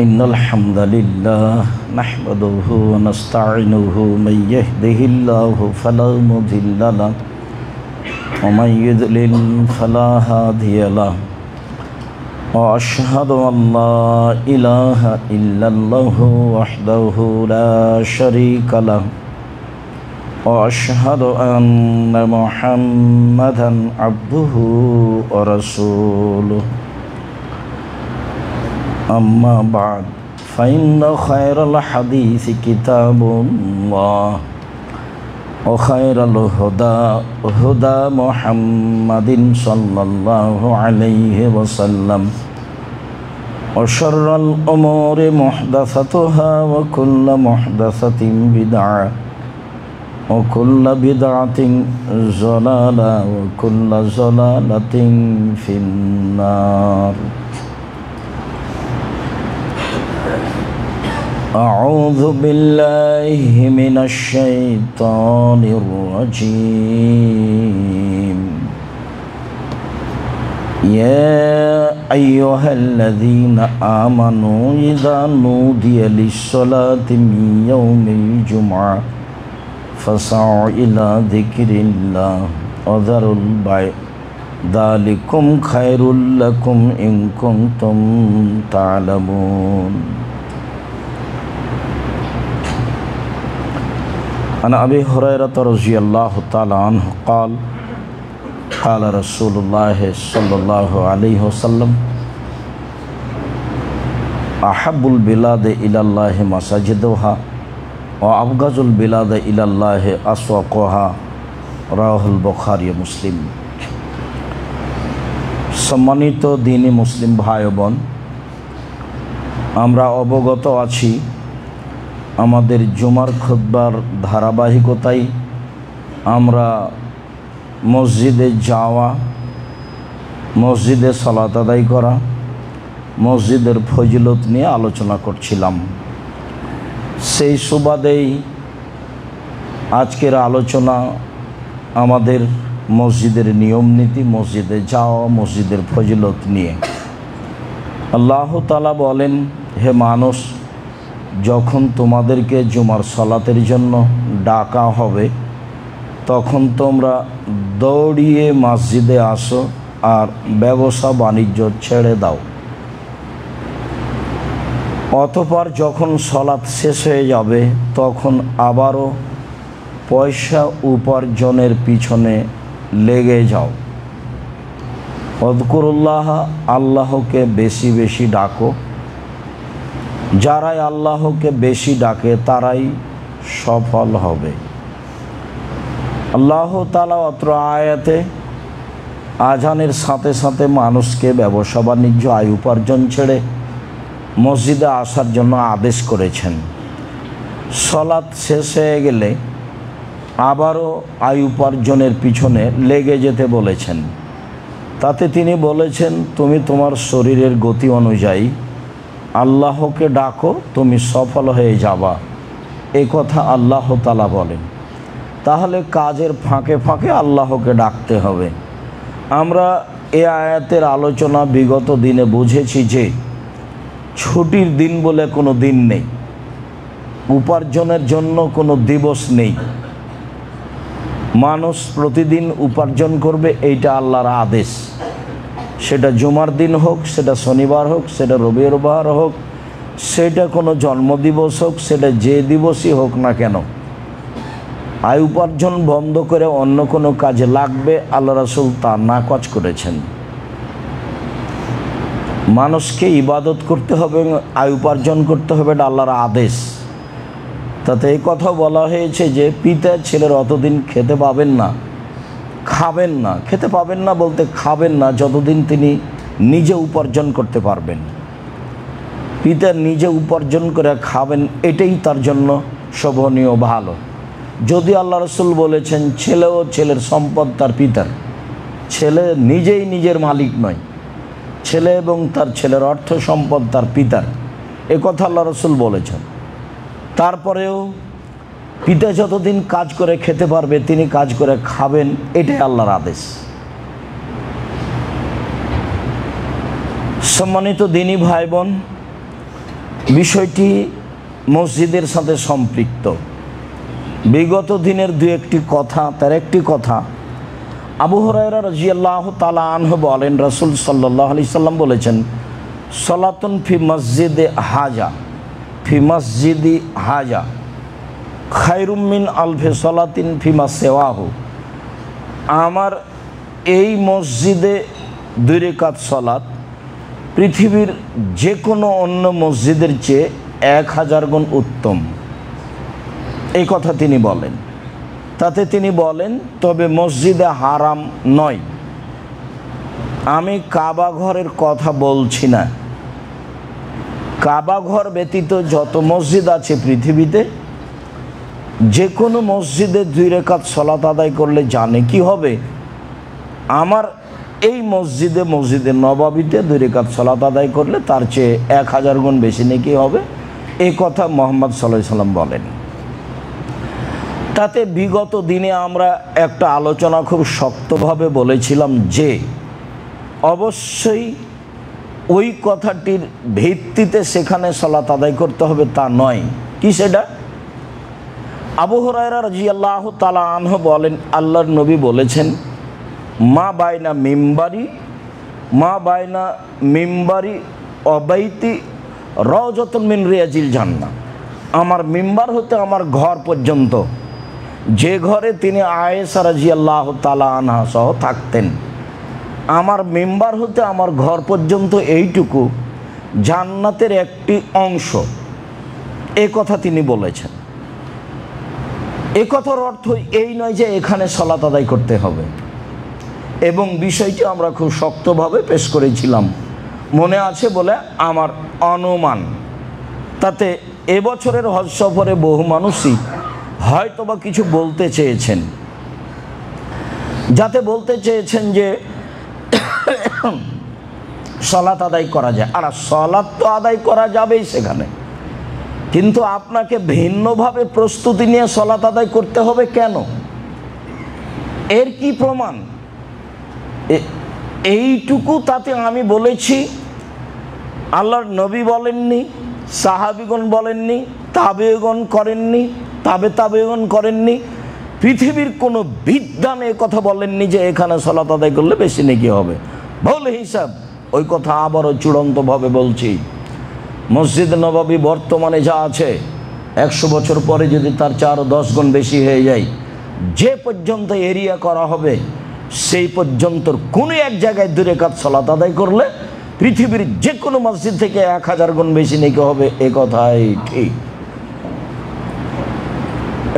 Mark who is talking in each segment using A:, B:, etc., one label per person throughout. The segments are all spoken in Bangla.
A: إن الحمد لله نحمده ونستعينه من يهده الله فلا مضل له ومن يضلل فلا هادي له وأشهد أن لا إله إلا الله وحده لا شريك له وأشهد أن محمدا عبده ورسوله أما بعد فإن خير الحديث كتاب الله وخير الهدى هدى محمد صلى الله عليه وسلم وشر الأمور محدثتها وكل محدثة بدعة وكل بدعة ضلالة وكل ضلالة في النار أعوذ بالله من الشيطان الرجيم يا أيها الذين آمنوا إذا نودي للصلاة من يوم الجمعة فاسعوا إلى ذكر الله وذروا البيع ذلكم خير لكم إن كنتم تعلمون عن أبي هريرة رضي الله تعالى عنه قال قال رسول الله صلى الله عليه وسلم أحب البلاد إلى الله مساجدها وأبغض البلاد إلى الله أسواقها رواه البخاري মুসলিম। সম্মানিত দ্বীনি মুসলিম ভাই বোন, আমরা অবগত আছি আমাদের জুমার খুতবার ধারাবাহিকতায় আমরা মসজিদে যাওয়া, মসজিদে সালাত আদায় করা, মসজিদের ফজিলত নিয়ে আলোচনা করছিলাম। সেই সুবাদেই আজকের আলোচনা আমাদের মসজিদের নিয়ম নীতি, মসজিদে যাওয়া, মসজিদের ফজিলত নিয়ে। আল্লাহ তাআলা বলেন, হে মানুষ, যখন তোমাদেরকে জুমার সালাতের জন্য ডাকা হবে তখন তোমরা দৌড়িয়ে মসজিদে আসো আর ব্যবসা বাণিজ্য ছেড়ে দাও। অতঃপর যখন সালাত শেষ হয়ে যাবে তখন আবারও পয়সা উপার্জনের পিছনে লেগে যাও। আযকুরুল্লাহ, আল্লাহকে বেশি বেশি ডাকো। যারাই আল্লাহকে বেশি ডাকে তারাই সফল হবে। আল্লাহ তাআলা অত্র আয়াতে আজানের সাথে সাথে মানুষকে ব্যবসা বাণিজ্য, আয় উপার্জন ছেড়ে মসজিদে আসার জন্য আদেশ করেছেন। সালাত শেষ হয়ে গেলে আবারও আয় উপার্জনের পিছনে লেগে যেতে বলেছেন। তাতে তিনি বলেছেন, তুমি তোমার শরীরের গতি অনুযায়ী আল্লাহকে ডাকো, তুমি সফল হয়ে যাবা। এই কথা আল্লাহ তাআলা বলেন। তাহলে কাজের ফাঁকে ফাঁকে আল্লাহকে ডাকতে হবে। আমরা এই আয়াতের আলোচনা বিগত দিনে বুঝেছি যে ছুটির দিন বলে কোনো দিন নেই, উপার্জনের জন্য কোনো দিবস নেই। মানুষ প্রতিদিন উপার্জন করবে, এইটা আল্লাহর আদেশ। সেটা জুমার দিন হোক, সেটা শনিবার হোক, সেটা রবিবার হোক, সেটা কোনো জন্মদিবস হোক, সেটা যে দিবসই হোক না কেন, আয় উপার্জন বন্ধ করে অন্য কোনো কাজে লাগবে, আল্লাহ রাসূল তা নাকচ করেছেন। মানুষকে ইবাদত করতে হবে, আয় উপার্জন করতে হবে, এটা আল্লাহর আদেশ। তাতে এই কথা বলা হয়েছে যে পিতা ছেলের অতদিন খেতে পাবেন না, খাবেন না। খেতে পাবেন না বলতে খাবেন না যতদিন তিনি নিজে উপার্জন করতে পারবেন। পিতা নিজে উপার্জন করে খাবেন, এটাই তার জন্য শোভনীয়, ভালো। যদি আল্লাহ রাসূল বলেছেন ছেলে ও ছেলের সম্পদ তার পিতার, ছেলে নিজেই নিজের মালিক নয়, ছেলে এবং তার ছেলের অর্থ সম্পদ তার পিতার, এ কথা আল্লাহ রাসূল বলেছেন। তারপরেও পিতা যতদিন কাজ করে খেতে পারবে তিনি কাজ করে খাবেন, এটাই আল্লাহর আদেশ। সম্মানিত দিনী ভাই বোন, বিষয়টি মসজিদের সাথে সম্পৃক্ত। বিগত দিনের দু একটি কথা, তার একটি কথা, আবু হুরায়রা রাদিয়াল্লাহু তাআলা আনহু বলেন, রাসূল সাল্লাল্লাহু আলাইহি সাল্লাম বলেছেন, সলাতুন ফি মসজিদে হাজা, ফি মসজিদি হাজা খায়রুম মিন আলফি সলাতিন ফিমা সেওয়াহু। আমার এই মসজিদে 2 রাকাত সলাত পৃথিবীর যে কোনো অন্য মসজিদের চেয়ে 1000 গুণ উত্তম। এই কথা তিনি বলেন। তাতে তিনি বলেন, তবে মসজিদে হারাম নয়। আমি কাবা ঘরের কথা বলছি না। কাবা ঘর ব্যতীত যত মসজিদ আছে পৃথিবীতে, যে কোনো মসজিদে 2 রাকাত সলাত আদায় করলে জানে কি হবে? আমার এই মসজিদে, মসজিদে নববীতে 2 রাকাত সলাত আদায় করলে তার চেয়ে 1000 গুণ বেশি নেকি হবে। এই কথা মুহাম্মদ সাল্লাল্লাহু আলাইহি সাল্লাম বলেন। তাতে বিগত দিনে আমরা একটা আলোচনা খুব শক্তভাবে বলেছিলাম যে অবশ্যই ওই কথাটির ভিত্তিতে সেখানে সালাত আদায় করতে হবে তা নয়। কি সেটা? আবু হুরায়রা রাদিয়াল্লাহু তাআলা আনহু বলেন, আল্লাহর নবী বলেছেন, মা বাইনা মিম্বারি অবাইতি রাওজাতুন মিন রিয়াজিল জান্নাহ। আমার মিম্বার হতে আমার ঘর পর্যন্ত, যে ঘরে তিনি আয়েশা রাদিয়াল্লাহু তাআলা আনহা সহ থাকতেন, আমার মিম্বার হতে আমার ঘর পর্যন্ত এইটুকু জান্নাতের একটি অংশ। এ কথা তিনি বলেছেন। এ কথার অর্থ এই নয় যে এখানে সালাত আদায় করতে হবে, এবং বিষয়টি আমরা খুব শক্তভাবে পেশ করেছিলাম, মনে আছে বলে আমার অনুমান। তাতে এবছরের হজ সফরে বহু মানুষই হয়তোবা কিছু বলতে চেয়েছেন, যাতে বলতে চেয়েছেন যে সালাত আদায় করা যায়। আর সালাত তো আদায় করা যাবেই সেখানে, কিন্তু আপনাকে ভিন্নভাবে প্রস্তুতি নিয়ে সালাত আদায় করতে হবে কেন? এর কি প্রমাণ? এইটুকু তাতে আমি বলেছি, আল্লাহর নবী বলেননি, সাহাবীগণ বলেননি, তাবেঈগণ করেননি, তাবেঈগণ করেননি, পৃথিবীর কোনো বিদ্বান এ কথা বলেননি যে এখানে সালাত আদায় করলে বেশি নেকি হবে। ভুল হিসাব। ওই কথা আবারও চূড়ান্তভাবে বলছি, মসজিদ নববী বর্তমানে যা আছে, 100 বছর পরে যদি তার 4-10 গুণ বেশি হয়ে যায়, যে পর্যন্ত এরিয়া করা হবে সেই পর্যন্ত কোনো এক জায়গায় 2 রাকাত সালাত আদায় করলে পৃথিবীর যে কোনো মসজিদ থেকে 1000 গুণ বেশি নেকি হবে। এ কথাই ঠিক।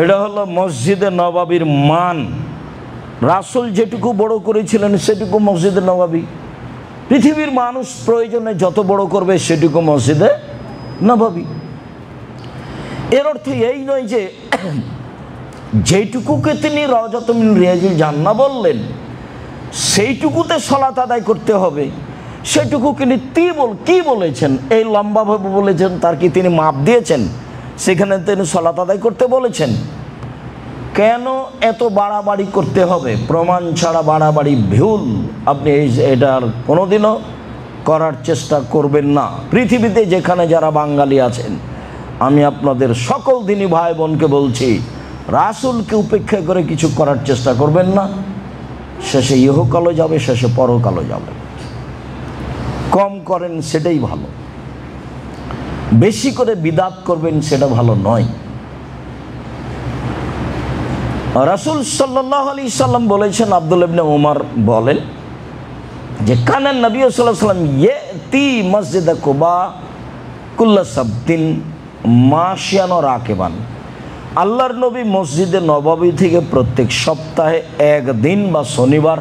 A: এটা হলো মসজিদে নববীর মান। রাসূল যেটুকু বড় করেছিলেন সেটুকু মসজিদে নববী। পৃথিবীর মানুষ প্রয়োজনে যত বড় করবে সেটুকু মসজিদে নববী। এর অর্থ এই নয় যে যেটুকুকে তিনি রাওজাতুন মিন রিয়াজিল জান্নাহ বললেন সেইটুকুতে সালাত আদায় করতে হবে। সেটুকু তিনি কি বলেছেন? এই লম্বাভাবে বলেছেন, তার কি তিনি মাপ দিয়েছেন? সেখানে তিনি সালাত আদায় করতে বলেছেন। কেন এত বাড়াবাড়ি করতে হবে? প্রমাণ ছাড়া বাড়াবাড়ি ভুল। আপনি এটার কোনোদিনও করার চেষ্টা করবেন না। পৃথিবীতে যেখানে যারা বাঙালি আছেন, আমি আপনাদের সকল দিনী ভাই বোনকে বলছি, রাসূলকে উপেক্ষা করে কিছু করার চেষ্টা করবেন না। শেষে ইহকালও যাবে, শেষে পরকালও যাবে। কম করেন সেটাই ভালো, বেশি করে বিদআত করবেন সেটা ভালো নয়। রাসূল সাল্লাল্লাহু আলাইহি সাল্লাম বলেছেন, আব্দুল্লাহ ইবনে উমর বলেন যে কানান নবী সাল্লাল্লাহু আলাইহি সাল্লাম ইয়াতি মসজিদ কুবা কুল্লা সাবতিন মাশিয়ান ওয়া রাকিবান। আল্লাহর নবী মসজিদে নববী থেকে প্রত্যেক সপ্তাহে একদিন বা শনিবার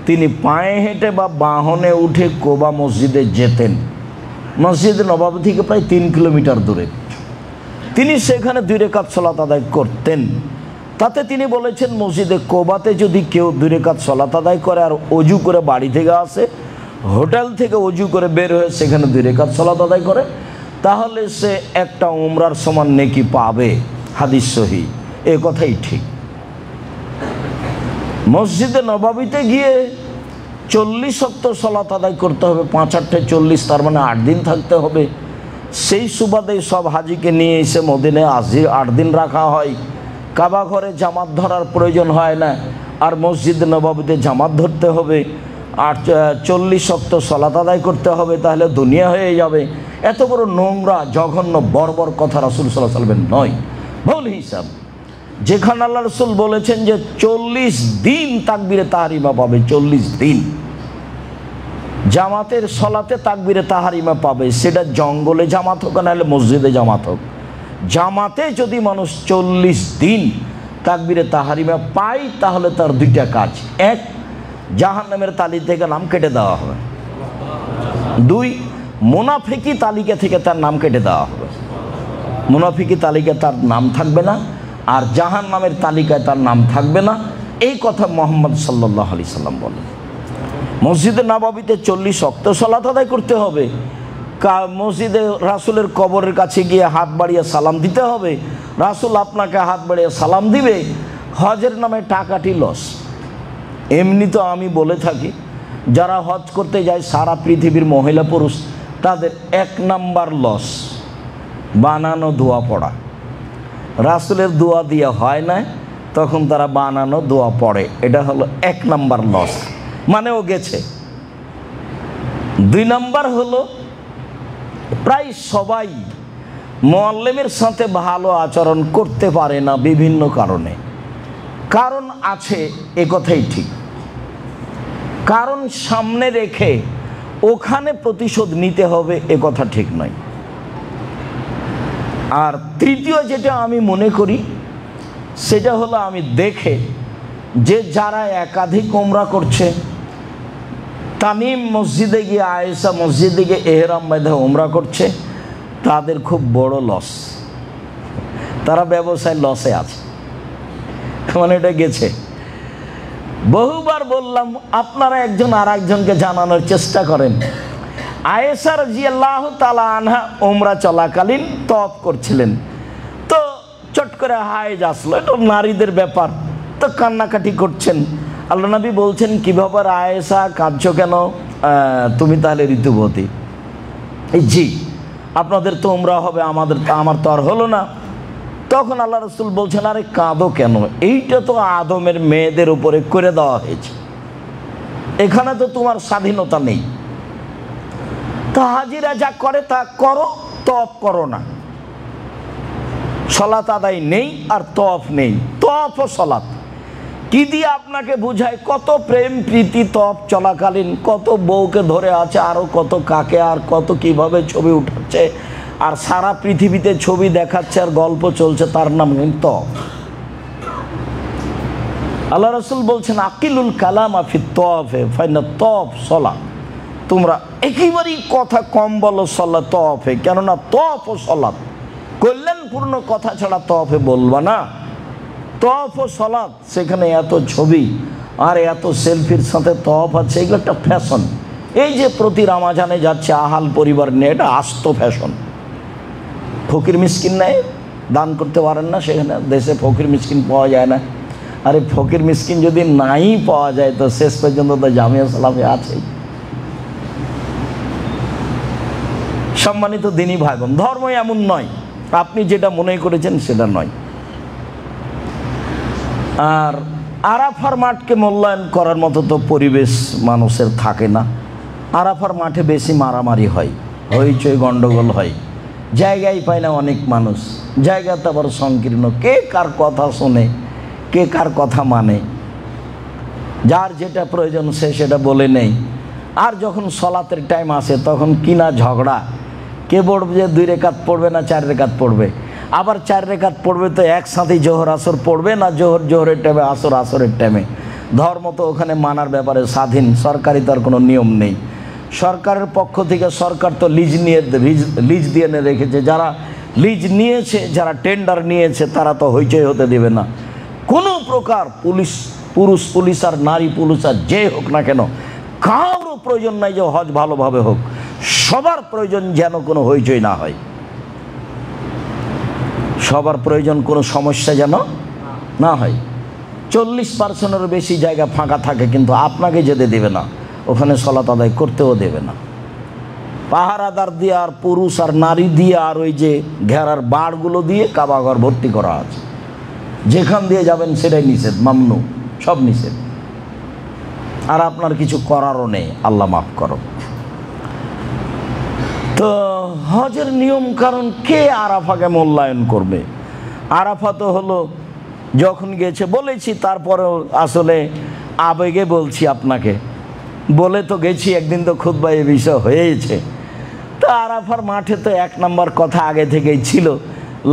A: তিনি পায়ে হেঁটে বা বাহনে উঠে কুবা মসজিদে যেতেন। মসজিদে নববী থেকে প্রায় 3 কিলোমিটার দূরে। তিনি সেখানে 2 রাকাত সালাত আদায় করতেন। তাতে তিনি বলেছেন, মসজিদে কুবাতে যদি কেউ 2 রাকাত সালাত আদায় করে আর ওযু করে বাড়ি থেকে আসে, হোটেল থেকে ওযু করে বের হয়ে সেখানে 2 রাকাত সালাত আদায় করে, তাহলে সে একটা উমরার সমান নেকি পাবে। হাদিস সহিহ। এ কথাই ঠিক। মসজিদে নববীতে গিয়ে 40 ওয়াক্ত সালাত আদায় করতে হবে, 5-8 40, তার মানে 8 দিন থাকতে হবে। সেই সুবাদে সব হাজিকে নিয়ে এসে মদিনায় 8 দিন রাখা হয়। কাবা ঘরে জামাত ধরার প্রয়োজন হয় না, আর মসজিদ নববীতে জামাত ধরতে হবে, আর 40 ওয়াক্ত সালাত আদায় করতে হবে, তাহলে দুনিয়া হয়ে যাবে। এত বড় নোংরা জঘন্য বর্বর কথা রাসূল সাল্লাল্লাহু আলাইহি ওয়াসাল্লামের নয়, ভুল হিসাব। যেখানে আল্লাহ রাসূল বলেছেন যে 40 দিন তাকবীরে তাহরিমা পাবে, 40 দিন জামাতের সলাতে তাকবীরে তাহরিমা পাবে, সেটা জঙ্গলে জামাত হোক নাহলে মসজিদে জামাত হোক, জামাতে যদি মানুষ 40 দিন তাকবীরে তাহরিমা পায় তাহলে তার দুইটা কাজ: এক, জাহান্নামের তালিকা থেকে নাম কেটে দেওয়া হবে; 2, মুনাফিকি তালিকা থেকে তার নাম কেটে দেওয়া হবে। মুনাফিকি তালিকায় তার নাম থাকবে না, আর জাহান্নামের তালিকায় তার নাম থাকবে না। এই কথা মুহাম্মদ সাল্লাল্লাহু আলাইহি সাল্লাম বলেন। মসজিদে নববীতে 40 ওয়াক্ত সালাত আদায় করতে হবে। মসজিদে রাসূলের কবরের কাছে গিয়ে হাত বাড়িয়ে সালাম দিতে হবে, রাসূল আপনাকে হাত বাড়িয়ে সালাম দিবে। হজের নামে টাকাটি লস। এমনি তো আমি বলে থাকি, যারা হজ করতে যায় সারা পৃথিবীর মহিলা পুরুষ, তাদের 1 নাম্বার লস বানানো দোয়া পড়া। রাসূলের দোয়া দিয়ে হয় না, তখন তারা বানানো দোয়া পড়ে, এটা হলো 1 নাম্বার লস, মানে ও গেছে। 2 নাম্বার হলো প্রায় সবাই মুআল্লিমের সাথে ভালো আচরণ করতে পারে না বিভিন্ন কারণে। কারণ আছে, এ কথাই ঠিক, কারণ সামনে রেখে ওখানে প্রতিশোধ নিতে হবে এ কথা ঠিক নয়। আর তৃতীয় যেটা আমি মনে করি সেটা হলো, আমি দেখে যে যারা একাধিক উমরা করছে, তামিম মসজিদে গিয়ে, আয়েশা মসজিদে গিয়ে এহরাম বেঁধে উমরা করছে, তাদের খুব বড় লস, তারা ব্যবসায় লসে আছে, মানে এটা গেছে। বহুবার বললাম, আপনারা একজন আর একজনকে জানানোর চেষ্টা করেন। আয়েশা রাদিয়াল্লাহু তাআলা আনহা উমরা চলাকালীন তওয়াফ করছিলেন, তো চট করে হায়েজ আসলো, এটা নারীদের ব্যাপার, তো কান্নাকাটি করছেন। আল্লাহ নবী বলছেন, কি ব্যাপার আয়েশা, কাঁদছো কেন? তুমি তাহলে ঋতুবতী? জি, আপনাদের তো উমরা হবে, আমার তো আর হলো না। তখন আল্লাহ রাসূল বলছেন, আরে কাঁদো কেন? এইটা তো আদমের মেয়েদের উপরে করে দেওয়া হয়েছে, এখানে তো তোমার স্বাধীনতা নেই। তা হাজিরা যা করে তা করো, তওয়াফ করো না। সালাত আদায় নেই আর তওয়াফ নেই, তওয়াফ ও সালাত কি দিয়ে আপনাকে বুঝায়? কত প্রেম প্রীতি তওয়াফ চলাকালীন, কত বউকে ধরে আছে, আরও কত কাকে, আর কত কিভাবে ছবি উঠাচ্ছে, আর সারা পৃথিবীতে ছবি দেখাচ্ছে আর গল্প চলছে, তার নাম তওয়াফ। আল্লাহ রাসূল বলছেন, আকিলুল কালামা ফিত তওয়াফে ফাইনা তওয়াফ সালাত। তোমরা একেবারেই কথা কম বলো সালাত তওয়াফে, কেননা তওয়াফ ও সালাত কল্যাণপূর্ণ কথা ছাড়া তওয়াফে বলবা না। তওয়াফ ও সালাত, সেখানে এত ছবি আর এত সেলফির সাথে তওয়াফ আছে, এগুলো একটা ফ্যাশন। এই যে প্রতি রামাজানে যাচ্ছে আহাল পরিবার নিয়ে, এটা আস্ত ফ্যাশন। ফকির মিসকিন নেই, দান করতে পারেন না, সেখানে দেশে ফকির মিসকিন পাওয়া যায় না। আরে ফকির মিসকিন যদি নাই পাওয়া যায় তো শেষ পর্যন্ত তো জামিয়া সালামে আছেই। সম্মানিত দিনী ভাই বোন, ধর্ম এমন নয় আপনি যেটা মনে করেছেন সেটা নয়। আর আরাফার মাঠকে মূল্যায়ন করার মতো তো পরিবেশ মানুষের থাকে না। আরাফার মাঠে বেশি মারামারি হয়, হইচই গণ্ডগোল হয়, জায়গায় পায় না অনেক মানুষ, জায়গাটা আবার সংকীর্ণ, কে কার কথা শোনে, কে কার কথা মানে, যার যেটা প্রয়োজন সে সেটা বলে নেই। আর যখন সলাতের টাইম আসে তখন কিনা ঝগড়া, কে পড়বে যে 2 রেকাত পড়বে না 4 রেকাত পড়বে, আবার 4 রেকাত পড়বে তো একসাথেই জোহর আসর পড়বে না জোহরের টাইমে আসর আসরের টাইমে। ধর্ম তো ওখানে মানার ব্যাপারে স্বাধীন, সরকারি তার কোনো নিয়ম নেই। সরকারের পক্ষ থেকে সরকার তো লিজ দিয়ে রেখেছে, যারা লিজ নিয়েছে, যারা টেন্ডার নিয়েছে তারা তো হইচই হতে দেবে না। কোনো প্রকার পুরুষ পুলিশ আর নারী পুলিশ আর যে হোক না কেন, কারোর প্রয়োজন নাই যে হজ ভালোভাবে হোক, সবার প্রয়োজন যেন কোনো হইচই না হয়, সবার প্রয়োজন কোনো সমস্যা যেন না হয়। 40%-এরও বেশি জায়গা ফাঁকা থাকে কিন্তু আপনাকে যেতে দেবে না, ওখানে সালাত আদায় করতেও দেবে না। পাহারাদার দিয়ে আর পুরুষ আর নারী দিয়ে আর ওই যে ঘেরার বাড়গুলো দিয়ে কাবাঘর ভর্তি করা আছে। যেখান দিয়ে যাবেন সেটাই নিষেধ, মামনু, সব নিষেধ। আর আপনার কিছু করারও নেই, আল্লাহ মাফ করো। তো হজের নিয়ম কারণ কে আরাফাকে মূল্যায়ন করবে? আরাফা তো হলো যখন গেছে, বলেছি, তারপরেও আসলে আবেগে বলছি আপনাকে, বলে তো গেছি, একদিন তো খুতবা এ বিষয় হয়েছে। তো আরাফার মাঠে তো এক নম্বর কথা আগে থেকেই ছিল,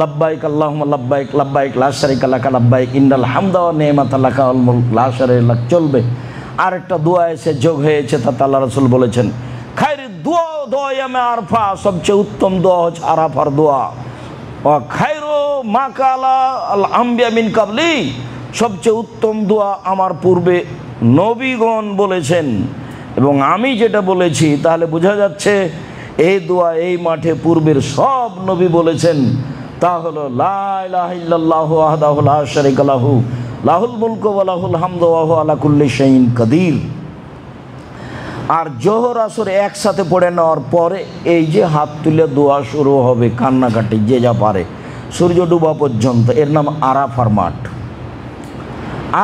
A: লাব্বাইক আল্লাহুম্মা লাব্বাইক, লাব্বাইক লা শারীকা লাকা লাব্বাইক, ইন্নাল হামদা ওয়া নি'মাতা লাকা ওয়াল মুলক লা শারীকা লাক, চলবে। আরেকটা দোয়া এসে যোগ হয়েছে, তাতে আল্লাহ রাসূল বলেছেন, খায়রুদ দুআ দোয়া ইয়ামে আরাফা, সবচেয়ে উত্তম দোয়া হচ্ছে আরাফার দোয়া। ওয়া খায়রু মা কালা আল আম্বিয়া মিন কাবলি, সবচেয়ে উত্তম দোয়া আমার পূর্বে নবীগণ বলেছেন এবং আমি যেটা বলেছি। তাহলে বোঝা যাচ্ছে এই দোয়া এই মাঠে পূর্বের সব নবী বলেছেন। তা হলো লা ইলাহা ইল্লাল্লাহু ওয়াহদাহু লা শারীকা লাহু লাহুল মুলকু ওয়া লাহুল হামদু ওয়া হুয়া আলা কুল্লি শাইইন কাদির। আর জোহর আসর একসাথে পড়ে নেওয়ার পরে এই যে হাত তুলে দোয়া শুরু হবে, কান্নাকাটি যে যা পারে, সূর্য ডুবা পর্যন্ত। এর নাম আরাফার মাঠ।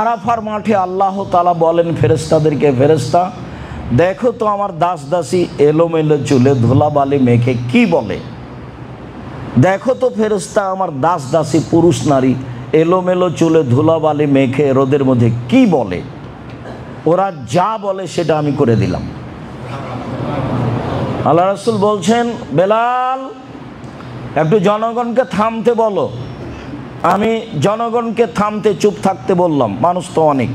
A: আরাফার মাঠে আল্লাহ তাআলা বলেন ফেরেশতাদেরকে, ফেরেশতা দেখো তো আমার দাস দাসী এলোমেলো চুলে ধুলাবালি মেখে কি বলে। দেখো তো ফেরেশতা আমার দাস দাসী পুরুষ নারী এলোমেলো চুলে ধুলাবালি মেখে রোদের মধ্যে কি বলে। ওরা যা বলে সেটা আমি করে দিলাম। আল্লাহ রাসূল বলছেন, বেলাল একটু জনগণকে থামতে বলো। আমি জনগণকে থামতে, চুপ থাকতে বললাম, মানুষ তো অনেক।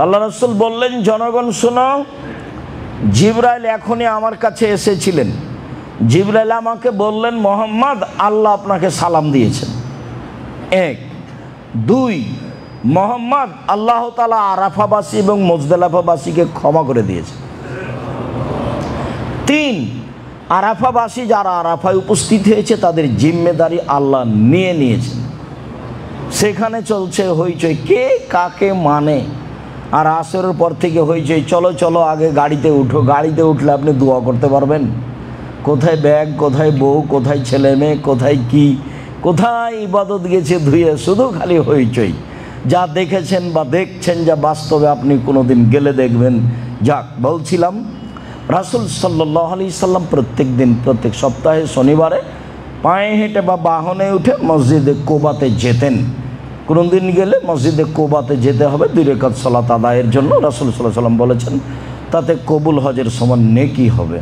A: আল্লাহ রাসূল বললেন, জনগণ শোনো, জিবরাইল এখনই আমার কাছে এসেছিলেন। জিবরাইল আমাকে বললেন, মোহাম্মদ আল্লাহ আপনাকে সালাম দিয়েছেন। এক। দুই, মোহাম্মদ আল্লাহ তাআলা আরাফাবাসী এবং মুজদালিফাবাসীকে ক্ষমা করে দিয়েছেন। তিন, আরাফাবাসী যারা আরাফায় উপস্থিত হয়েছে তাদের জিম্মেদারি আল্লাহ নিয়ে নিয়েছেন। সেখানে চলছে হইচই, কে কাকে মানে। আর আসরের পর থেকে হইচই, চলো চলো আগে গাড়িতে উঠো। গাড়িতে উঠলে আপনি দোয়া করতে পারবেন? কোথায় ব্যাগ, কোথায় বউ, কোথায় ছেলে মেয়ে, কোথায় কি, কোথায় ইবাদত গেছে ধুয়ে, শুধু খালি হইচই। যা দেখেছেন বা দেখছেন, যা বাস্তবে আপনি কোনোদিন গেলে দেখবেন। যাক, বলছিলাম রাসূল সাল্লাল্লাহু আলাইহি সাল্লাম প্রত্যেক দিন, প্রত্যেক সপ্তাহে শনিবারে পায়ে হেঁটে বা বাহনে উঠে মসজিদে কুবাতে যেতেন। কোনো দিন গেলে মসজিদে কুবাতে যেতে হবে 2 রাকাত সালাত আদায়ের জন্য। রাসূল সাল্লাল্লাহু আলাইহি সাল্লাম বলেছেন তাতে কবুল হজের সমান নেকি হবে।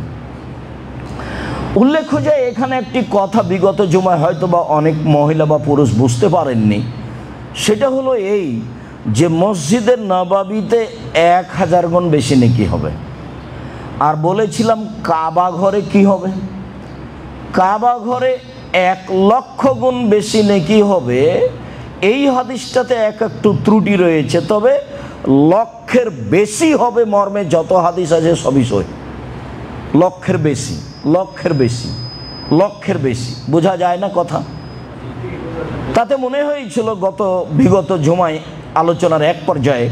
A: উল্লেখ্য যে এখানে একটি কথা বিগত জুমায় হয়তো বা অনেক মহিলা বা পুরুষ বুঝতে পারেননি। সেটা হলো এই যে মসজিদের নববীতে 1000 গুণ বেশি নেকি হবে। আর বলেছিলাম কাবা ঘরে কি হবে? কাবা ঘরে 1,00,000 গুণ বেশি নেকি হবে। এই হাদিসটাতে একটু ত্রুটি রয়েছে, তবে লক্ষের বেশি হবে মর্মে যত হাদিস আছে সবই সহি। লক্ষের বেশি, লক্ষের বেশি, লক্ষের বেশি, বোঝা যায় না কথা। তাতে মনে হয়েছিল বিগত জুমায় আলোচনার এক পর্যায়ে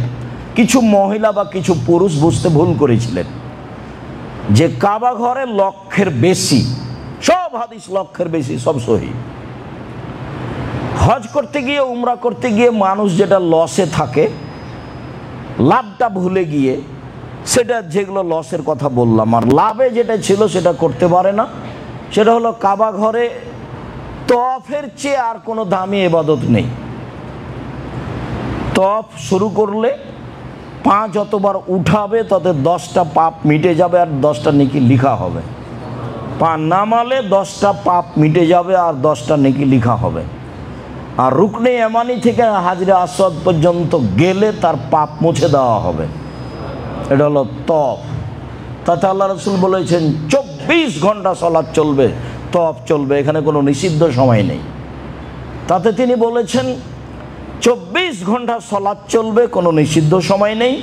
A: কিছু মহিলা বা কিছু পুরুষ বুঝতে ভুল করেছিলেন যে কাবা ঘরে লক্ষের বেশি, সব হাদিস লক্ষের বেশি, সব সহি। হজ করতে গিয়ে, উমরা করতে গিয়ে মানুষ যেটা লসে থাকে, লাভটা ভুলে গিয়ে, সেটা যেগুলো লসের কথা বললাম, আর লাভে যেটা ছিল সেটা করতে পারে না। সেটা হলো কাবা ঘরে তওয়াফের চেয়ে আর কোনো দামি ইবাদত নেই। তওয়াফ শুরু করলে পা যতবার উঠাবে তত 10টা পাপ মিটে যাবে আর 10টা নেকি লিখা হবে। পা নামালে 10টা পাপ মিটে যাবে আর 10টা নেকি লিখা হবে। আর রুকনে ইয়ামানি থেকে হাজরে আসওয়াদ পর্যন্ত গেলে তার পাপ মুছে দেওয়া হবে। এটা হলো তওয়াফ। তাতে আল্লাহ রাসূল বলেছেন 24 ঘন্টা সালাত চলবে, তওয়াফ চলবে, এখানে কোনো নিষিদ্ধ সময় নেই। তাতে তিনি বলেছেন 24 ঘন্টা সালাত চলবে, কোনো নিষিদ্ধ সময় নেই।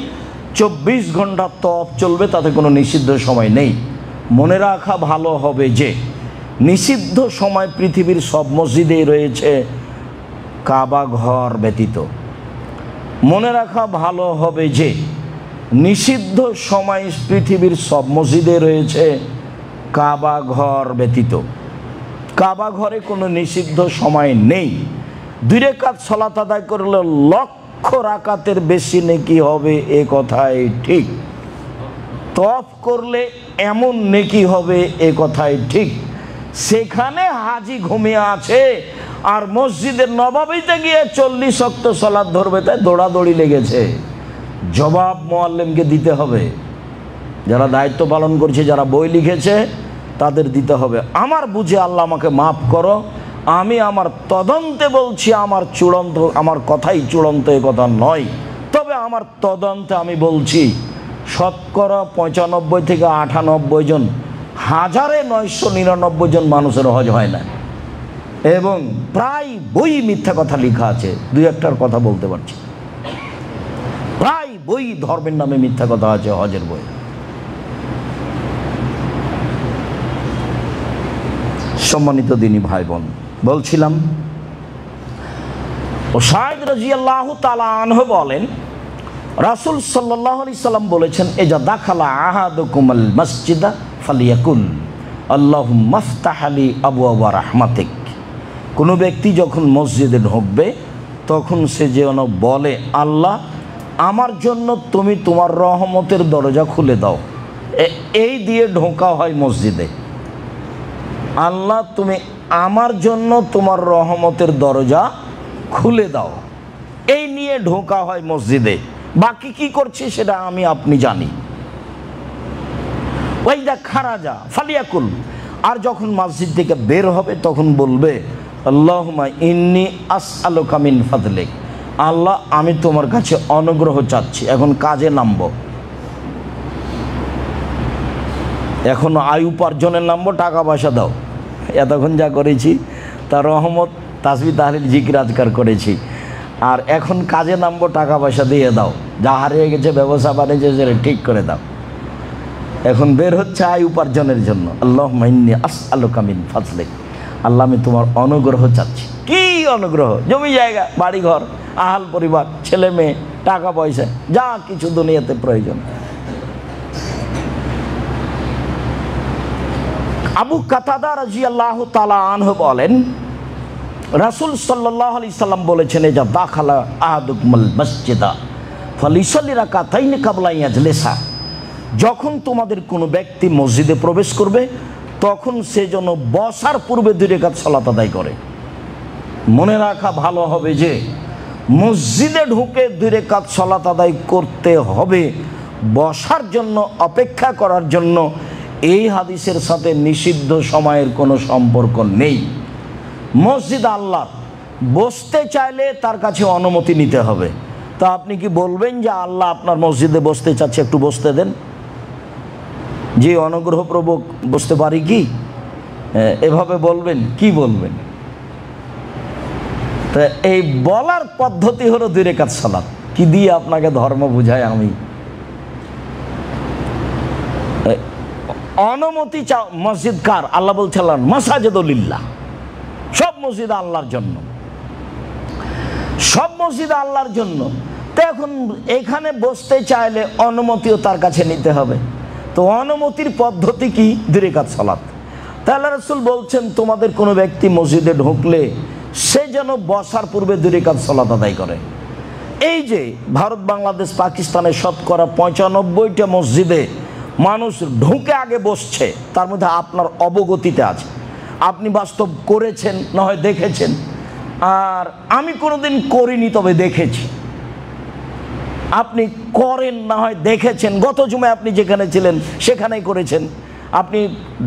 A: 24 ঘন্টা তওয়াফ চলবে, তাতে কোনো নিষিদ্ধ সময় নেই। মনে রাখা ভালো হবে যে নিষিদ্ধ সময় পৃথিবীর সব মসজিদেই রয়েছে, কাবা ঘর ব্যতীত। মনে রাখা ভালো হবে যে নিষিদ্ধ সময় পৃথিবীর সব মসজিদে রয়েছে, কাবা ঘর ব্যতীত। কাবা ঘরে কোনো নিষিদ্ধ সময় নেই। 2 রাকাত সালাত আদায় করলে লক্ষ রাকাতের বেশি নেকি হবে, এ কথাই ঠিক। তওয়াফ করলে এমন নেকি হবে, এ কথাই ঠিক। সেখানে হাজি ঘুমিয়ে আছে আর মসজিদের নববীতে গিয়ে 40 ওয়াক্ত সালাত ধরবে, তাই দৌড়াদৌড়ি লেগেছে। জবাব মুআল্লিমকে দিতে হবে। যারা দায়িত্ব পালন করছে, যারা বই লিখেছে, তাদের দিতে হবে। আমার বুঝে আল্লাহ আমাকে মাফ করো, আমি আমার তদন্তে বলছি, আমার চূড়ান্ত, আমার কথাই চূড়ান্ত এ কথা নয়। তবে আমার তদন্তে আমি বলছি শতকরা 95 থেকে 98 জন, 1999 জন মানুষের হজ হয় না। এবং প্রায় বই মিথ্যা কথা লেখা আছে, 2-1টার কথা বলতে পারছি। প্রায় বই ধর্মের নামে মিথ্যা কথা আছে হজের বই। সম্মানিত দিনী ভাই বোন, বলছিলাম উসাইদ রাদিয়াল্লাহু তাআলা আনহু বলেন, রাসূল সাল্লাল্লাহু আলাইহি সাল্লাম বলেছেন, ইজা দাখালা আহাদুকুমুল মসজিদা ফালিয়াকুল আল্লাহুম্মা ইফতাহ লি আবওয়াবা রাহমাতিক। কোনো ব্যক্তি যখন মসজিদে ঢুকবে তখন সে যেন বলে, আল্লাহ আমার জন্য তুমি তোমার রহমতের দরজা খুলে দাও। এই দিয়ে ঢোকা হয় মসজিদে। আল্লাহ তুমি আমার জন্য তোমার রহমতের দরজা খুলে দাও, এই নিয়ে ঢোকা হয় মসজিদে। বাকি কি করছি সেটা আমি আপনি জানি। ওয়াইদা খারাজা ফালিয়াকুল, আর যখন মসজিদ থেকে বের হবে তখন বলবে, আল্লাহুম্মা ইন্নী আসআলুকা মিন ফাদলিক, আল্লাহ আমি তোমার কাছে অনুগ্রহ চাচ্ছি। এখন কাজে নামবো, এখন আয় উপার্জনের নামবো, টাকা পয়সা দাও। এতক্ষণ যা করেছি তার রহমত, তাসবিহ তাহলিল জিকির আজকার করেছি, আর এখন কাজে নামবো, টাকা পয়সা দিয়ে দাও। যা হারিয়ে গেছে ব্যবসা বাণিজ্য সেটা ঠিক করে দাও। এখন বের হচ্ছে আয় উপার্জনের জন্য। আল্লাহুম্মা ইন্নী আসআলুকা মিন ফাদলিক, আল্লাহ আমি তোমার অনুগ্রহ চাচ্ছি। কি অনুগ্রহ? জমি জায়গা, বাড়ি ঘর, আহাল পরিবার, ছেলে মেয়ে, টাকা পয়সা, যা কিছু দুনিয়াতে প্রয়োজন। আবু কাতাদা রাদিয়াল্লাহু তাআলা আনহু বলেন, রাসূল সাল্লাল্লাহু আলাইহি সাল্লাম বলেছেন, ইজা দাখালা আহাদুকুমুল মসজিদা ফালিসাল্লি রাকাতাইনি ক্বাবলা ইয়াজলিসা। যখন তোমাদের কোনো ব্যক্তি মসজিদে প্রবেশ করবে তখন সে যেন বসার পূর্বে 2 রাকাত সালাত আদায় করে। মনে রাখা ভালো হবে যে মসজিদে ঢুকে 2 রাকাত সালাত আদায় করতে হবে, বসার জন্য, অপেক্ষা করার জন্য। এই হাদিসের সাথে নিষিদ্ধ সময়ের কোনো সম্পর্ক নেই। মসজিদ আল্লাহ, বসতে চাইলে তার কাছে অনুমতি নিতে হবে। তা আপনি কি বলবেন যে আল্লাহ আপনার মসজিদে বসতে চাচ্ছে, একটু বসতে দেন? যে অনুগ্রহপ্রভু বসতে পারি কি? এভাবে বলবেন? কি বলবেন? তা এই বলার পদ্ধতি হলো 2 রাকাত সালাত। কি দিয়ে আপনাকে ধর্ম বুঝায় আমি? অনুমতি চাও। মসজিদ কার? আল্লাহ বলছিলেন মাসাজিদুলিল্লাহ, সব মসজিদ আল্লাহর জন্য, সব মসজিদ আল্লাহর জন্য। তো এখন এখানে বসতে চাইলে অনুমতিও তার কাছে নিতে হবে। তো অনুমতির পদ্ধতি কি? 2 রাকাত সালাত। তাহলে রাসূল বলছেন, তোমাদের কোনো ব্যক্তি মসজিদে ঢুকলে সে যেন বসার পূর্বে 2 রাকাত সালাত আদায় করে। এই যে ভারত, বাংলাদেশ, পাকিস্তানের শতকরা 95টা মসজিদে মানুষ ঢুকে আগে বসছে, তার মধ্যে আপনার অবগতিতে আছে, আপনি বাস্তব করেছেন না হয় দেখেছেন, আর আমি কোনোদিন করিনি তবে দেখেছি। আপনি করেন না হয় দেখেছেন, গত জুমায় আপনি যেখানে ছিলেন সেখানেই করেছেন, আপনি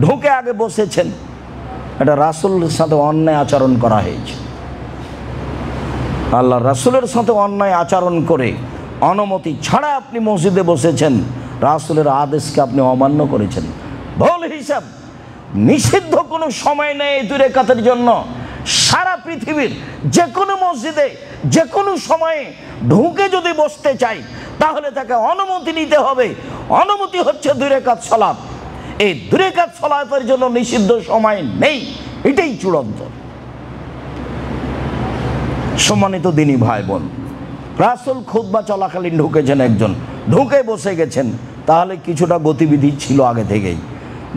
A: ঢুকে আগে বসেছেন। এটা রাসূলের সাথে অন্যায় আচরণ করা হয়েছে। আল্লাহ রাসূলের সাথে অন্যায় আচরণ করে অনুমতি ছাড়া আপনি মসজিদে বসেছেন, রাসূলের আদেশকে আপনি অমান্য করেছেন। ভুল হিসাব। নিষিদ্ধ কোনো সময় নেই এই 2 রাকাতের জন্য। সারা পৃথিবীর যে কোনো মসজিদে যে কোনো সময়ে ঢুকে যদি বসতে চাই তাহলে তাকে অনুমতি নিতে হবে। অনুমতি হচ্ছে 2 রাকাত সালাত। এই 2 রাকাত সালাতের জন্য নিষিদ্ধ সময় নেই, এটাই চূড়ান্ত। সম্মানিত দিনী ভাই বোন, রাসূল খুতবা চলাকালীন ঢুকেছেন, একজন ঢুকে বসে গেছেন, তাহলে কিছুটা গতিবিধি ছিল আগে থেকেই।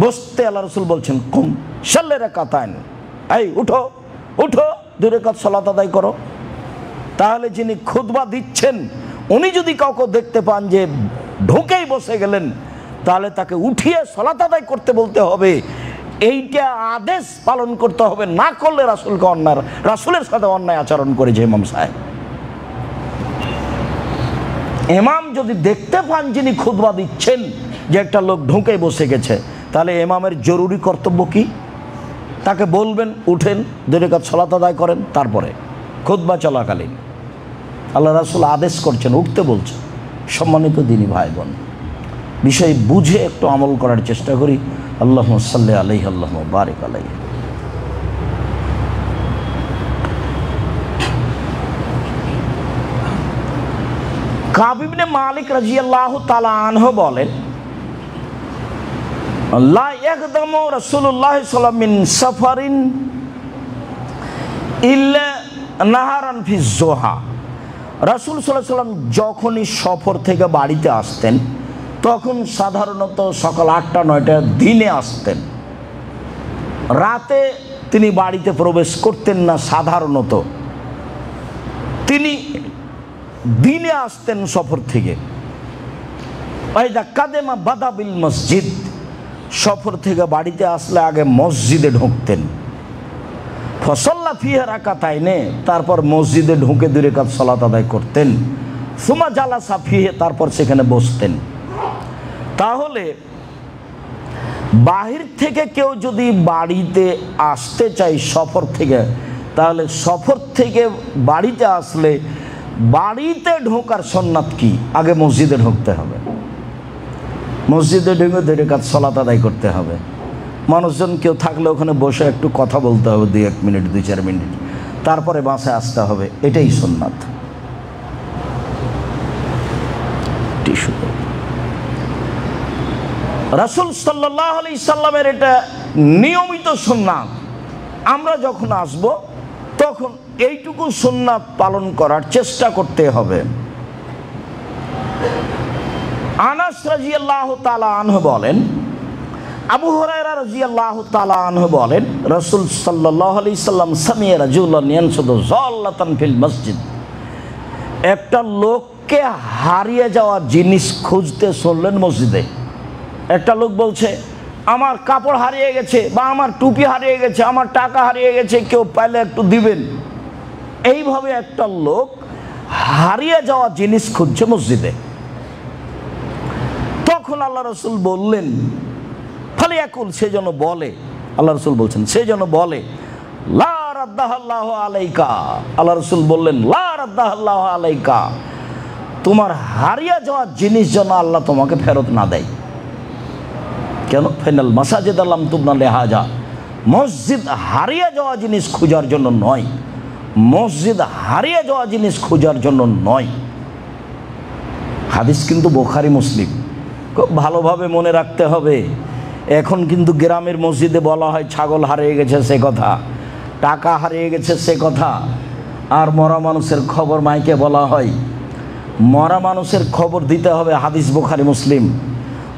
A: বসতে আল্লাহ রসুল বলছেন কুম সাল্লি রাকাতাইন, এই উঠো উঠো 2 রাকাত সালাত আদায় করো। তাহলে যিনি খুতবা দিচ্ছেন উনি যদি কাউকে দেখতে পান যে ঢুকেই বসে গেলেন, তাহলে তাকে উঠিয়ে সালাত আদায় করতে বলতে হবে। এইটা আদেশ পালন করতে হবে, না করলে রাসূলের সাথে অন্যায় আচরণ করেছে ইমাম সাহেব। ইমাম যদি দেখতে পান যিনি খুতবা দিচ্ছেন যে একটা লোক ঢুকে বসে গেছে, তাহলে ইমামের জরুরি কর্তব্য কি? তাকে বলবেন উঠেন 2 রাকাত সালাত আদায় করেন। তারপরে খুতবা চলাকালীন আল্লাহ রাসূল আদেশ করছেন, উঠতে বলছেন। সম্মানিত দিনী ভাই বোন, বিষয় বুঝে একটু আমল করার চেষ্টা করি। আল্লাহুম্মা সাল্লি আলাইহি আল্লাহুম্মা বারিক আলাইহি। কাব ইবনে মালিক রাদিয়াল্লাহু তাআলা আনহু বলেন, লা ইয়াকদামু রাসূলুল্লাহ সাল্লাল্লাহু আলাইহি ওয়াসাল্লাম মিন সাফারিন ইল্লা নাহারান ফি যুহা। রাসূল সাল্লাল্লাহু আলাইহি ওয়াসাল্লাম যখনই সফর থেকে বাড়িতে আসতেন তখন সাধারণত সকাল 8টা-9টা দিনে আসতেন। রাতে তিনি বাড়িতে প্রবেশ করতেন না, সাধারণত তিনি দিনে আসতেন সফর থেকে। ওয়াইদা কাদেমা বাদাবিল মসজিদ, সফর থেকে বাড়িতে আসলে আগে মসজিদে ঢুকতেন। ফসল্লা ফিহা রাকাতাইনে, তারপর মসজিদে ঢুকে 2 রাকাত সালাত আদায় করতেন। সুমা জালাসা ফিহে, তারপর সেখানে বসতেন। তাহলে বাহির থেকে কেউ যদি বাড়িতে আসতে চায় সফর থেকে, তাহলে সফর থেকে বাড়িতে আসলে বাড়িতে ঢোকার সুন্নাত কি? আগে মসজিদে ঢুকতে হবে, মসজিদে ঢুকে 2 রাকাত সালাত আদায় করতে হবে। মানুষজন কেউ থাকলে ওখানে বসে একটু কথা বলতে হবে 2-1 মিনিট 2-4 মিনিট, তারপরে বাসে আসতে হবে। এটাই সুন্নাত। রাসূল সাল্লাল্লাহু আলাইহি সাল্লামের এটা নিয়মিত সুন্নাত। আমরা যখন আসব তখন এইটুকু সুন্নাত পালন করার চেষ্টা করতে হবে। আনাস রাদিয়াল্লাহু তাআলা আনহু বলেন, আবু হুরায়রা রাদিয়াল্লাহু তাআলা আনহু বলেন, রাসূল সাল্লাল্লাহু আলাইহি সাল্লাম সামিয়া রাজুলান ইয়ানসুদু যাল্লাতান ফিল মসজিদ, একটা লোককে হারিয়ে যাওয়া জিনিস খুঁজতে শুনলেন মসজিদে। একটা লোক বলছে আমার কাপড় হারিয়ে গেছে, বা আমার টুপি হারিয়ে গেছে, আমার টাকা হারিয়ে গেছে, কেউ পাইলে একটু দিবেন। এইভাবে একটা লোক হারিয়ে যাওয়া জিনিস খুঁজছে মসজিদে। তখন আল্লাহ রাসূল বললেন, ফালিয়াকুল, সে যেন বলে, আল্লাহ রাসূল বলছেন সে যেন বলে, লা রাদ্দাহাল্লাহু আলাইকা। আল্লাহ রাসূল বললেন, লা রাদ্দাহাল্লাহু আলাইকা, তোমার হারিয়ে যাওয়া জিনিস যেন আল্লাহ তোমাকে ফেরত না দেয়। কেন? ফাইনাল মাসাজিদ আল্লাম তুবনা লিহাজা, মসজিদ হারিয়ে যাওয়া জিনিস খোঁজার জন্য নয়, মসজিদ হারিয়ে যাওয়া জিনিস খোঁজার জন্য নয়। হাদিস কিন্তু বুখারী মুসলিম, খুব ভালোভাবে মনে রাখতে হবে। এখন কিন্তু গ্রামের মসজিদে বলা হয় ছাগল হারিয়ে গেছে সে কথা, টাকা হারিয়ে গেছে সে কথা, আর মরা মানুষের খবর মাইকে বলা হয়। মরা মানুষের খবর দিতে হবে, হাদিস বুখারী মুসলিম।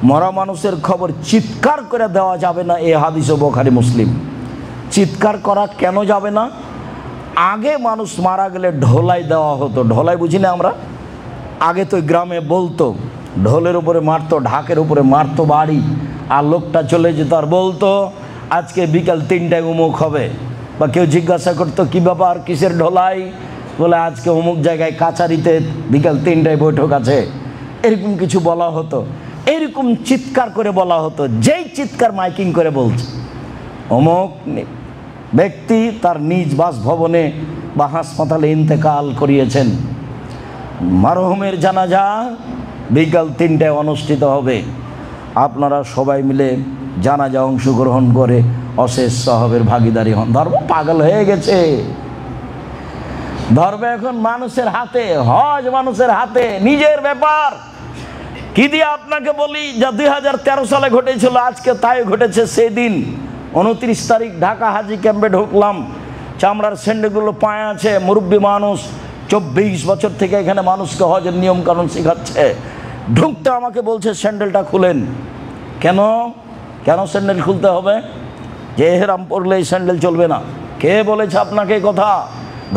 A: মরা মানুষের খবর চিৎকার করে দেওয়া যাবে না, এই হাদিসও বুখারী মুসলিম। চিৎকার করা কেন যাবে না? আগে মানুষ মারা গেলে ঢোলাই দেওয়া হতো। ঢোলাই বুঝি না আমরা? আগে তো গ্রামে বলতো, ঢোলের উপরে মারতো, ঢাকের উপরে মারতো বাড়ি, আর লোকটা চলে যেত আর বলতো আজকে বিকাল 3টায় অমুক হবে। বা কেউ জিজ্ঞাসা করতো কি ব্যাপার, কিসের ঢোলাই? বলে আজকে অমুক জায়গায় কাচারিতে বিকাল 3টায় বৈঠক আছে, এরকম কিছু বলা হতো। এরকম চিৎকার করে বলা হতো, যেই চিৎকার মাইকিং করে বলছে অমুক ব্যক্তি তার নিজ বাসভবনে বা হাসপাতালে ইন্তেকাল করিয়েছেন, মারহুমের জানাজা বিকাল 3টায় অনুষ্ঠিত হবে, আপনারা সবাই মিলে জানাজা অংশগ্রহণ করে অশেষ সওয়াবের ভাগীদারি হন। ধর্ম পাগল হয়ে গেছে। ধর্ম এখন মানুষের হাতে, হজ মানুষের হাতে, নিজের ব্যাপার। কি দিয়ে আপনাকে বলি, যা 2013 সালে ঘটেছিল আজকে তাই ঘটেছে। সেদিন 29 তারিখ ঢাকা হাজি ক্যাম্পে ঢুকলাম, চামড়ার স্যান্ডেলগুলো পায়ে আছে, মুরব্বী মানুষ 24 বছর থেকে এখানে মানুষকে হজের নিয়ম কানুন শেখাচ্ছে। ঢুকতে আমাকে বলছে স্যান্ডেলটা খুলেন। কেন? কেন স্যান্ডেল খুলতে হবে? যে এহরাম পরলে এই স্যান্ডেল চলবে না। কে বলেছে আপনাকে এই কথা?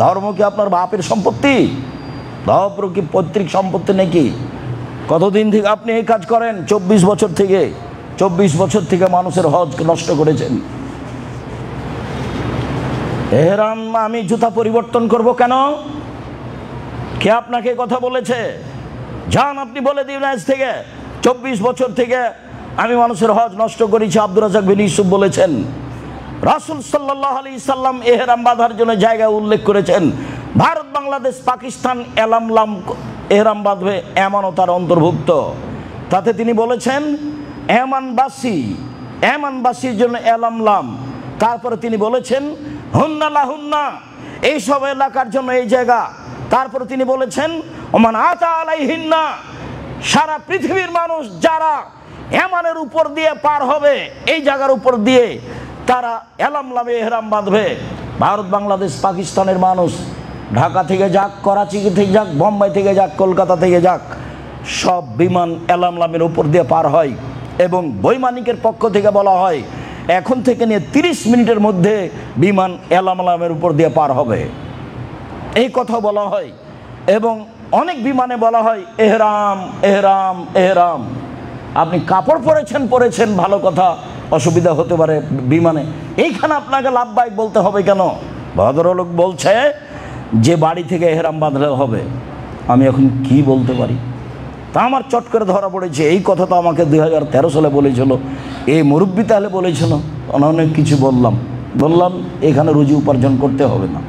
A: ধর্ম কি আপনার বাপের সম্পত্তি? ধর্ম কি পৈতৃক সম্পত্তি নাকি? কতদিন থেকে আপনি এই কাজ করেন? 24 বছর থেকে। 24 বছর থেকে মানুষের হজ নষ্ট করেছেন। এহরাম আমি জুতা পরিবর্তন করব কেন? কে আপনাকে কথা বলেছে? যান আপনি বলে দিন আজ থেকে 24 বছর থেকে আমি মানুষের হজ নষ্ট করেছি। আব্দুর রাজ্জাক বিন ইউসুফ বলেছেন। রাসূল সাল্লাল্লাহু আলাইহি সাল্লাম এহরাম বাঁধার জন্য জায়গা উল্লেখ করেছেন। ভারত, বাংলাদেশ, পাকিস্তান এলামলাম এহরাম বাঁধবে, এমনও তার অন্তর্ভুক্ত। তাতে তিনি বলেছেন এমানবাসীর জন্য এলামলাম। তারপরে তিনি বলেছেন হুন্না লাহুন্না, এইসব এলাকার জন্য এই জায়গা। তারপরে তিনি বলেছেন ওমান আতা আলাইহিন্না, সারা পৃথিবীর মানুষ যারা এমানের উপর দিয়ে পার হবে, এই জায়গার উপর দিয়ে তারা এলামলামে এহরাম বাঁধবে। ভারত, বাংলাদেশ, পাকিস্তানের মানুষ ঢাকা থেকে যাক, করাচি থেকে যাক, বোম্বাই থেকে যাক, কলকাতা থেকে যাক, সব বিমান এলামলামের উপর দিয়ে পার হয়। এবং বৈমানিকের পক্ষ থেকে বলা হয় এখন থেকে নিয়ে 30 মিনিটের মধ্যে বিমান এলামলামের উপর দিয়ে পার হবে, এই কথা বলা হয়। এবং অনেক বিমানে বলা হয় এহরাম এহরাম এহরাম। আপনি কাপড় পরেছেন ভালো কথা, অসুবিধা হতে পারে বিমানে, এইখানে আপনাকে লাভবাহিক বলতে হবে কেন? ভদ্রলোক বলছে যে বাড়ি থেকে এহরাম বাঁধলে হবে। আমি এখন কি বলতে পারি? তা আমার চট করে ধরা পড়েছে এই কথা তো আমাকে 2013 সালে বলেছিল, এই মুরব্বি তাহলে বলেছিল। অনেক কিছু বললাম এখানে রুজি উপার্জন করতে হবে না।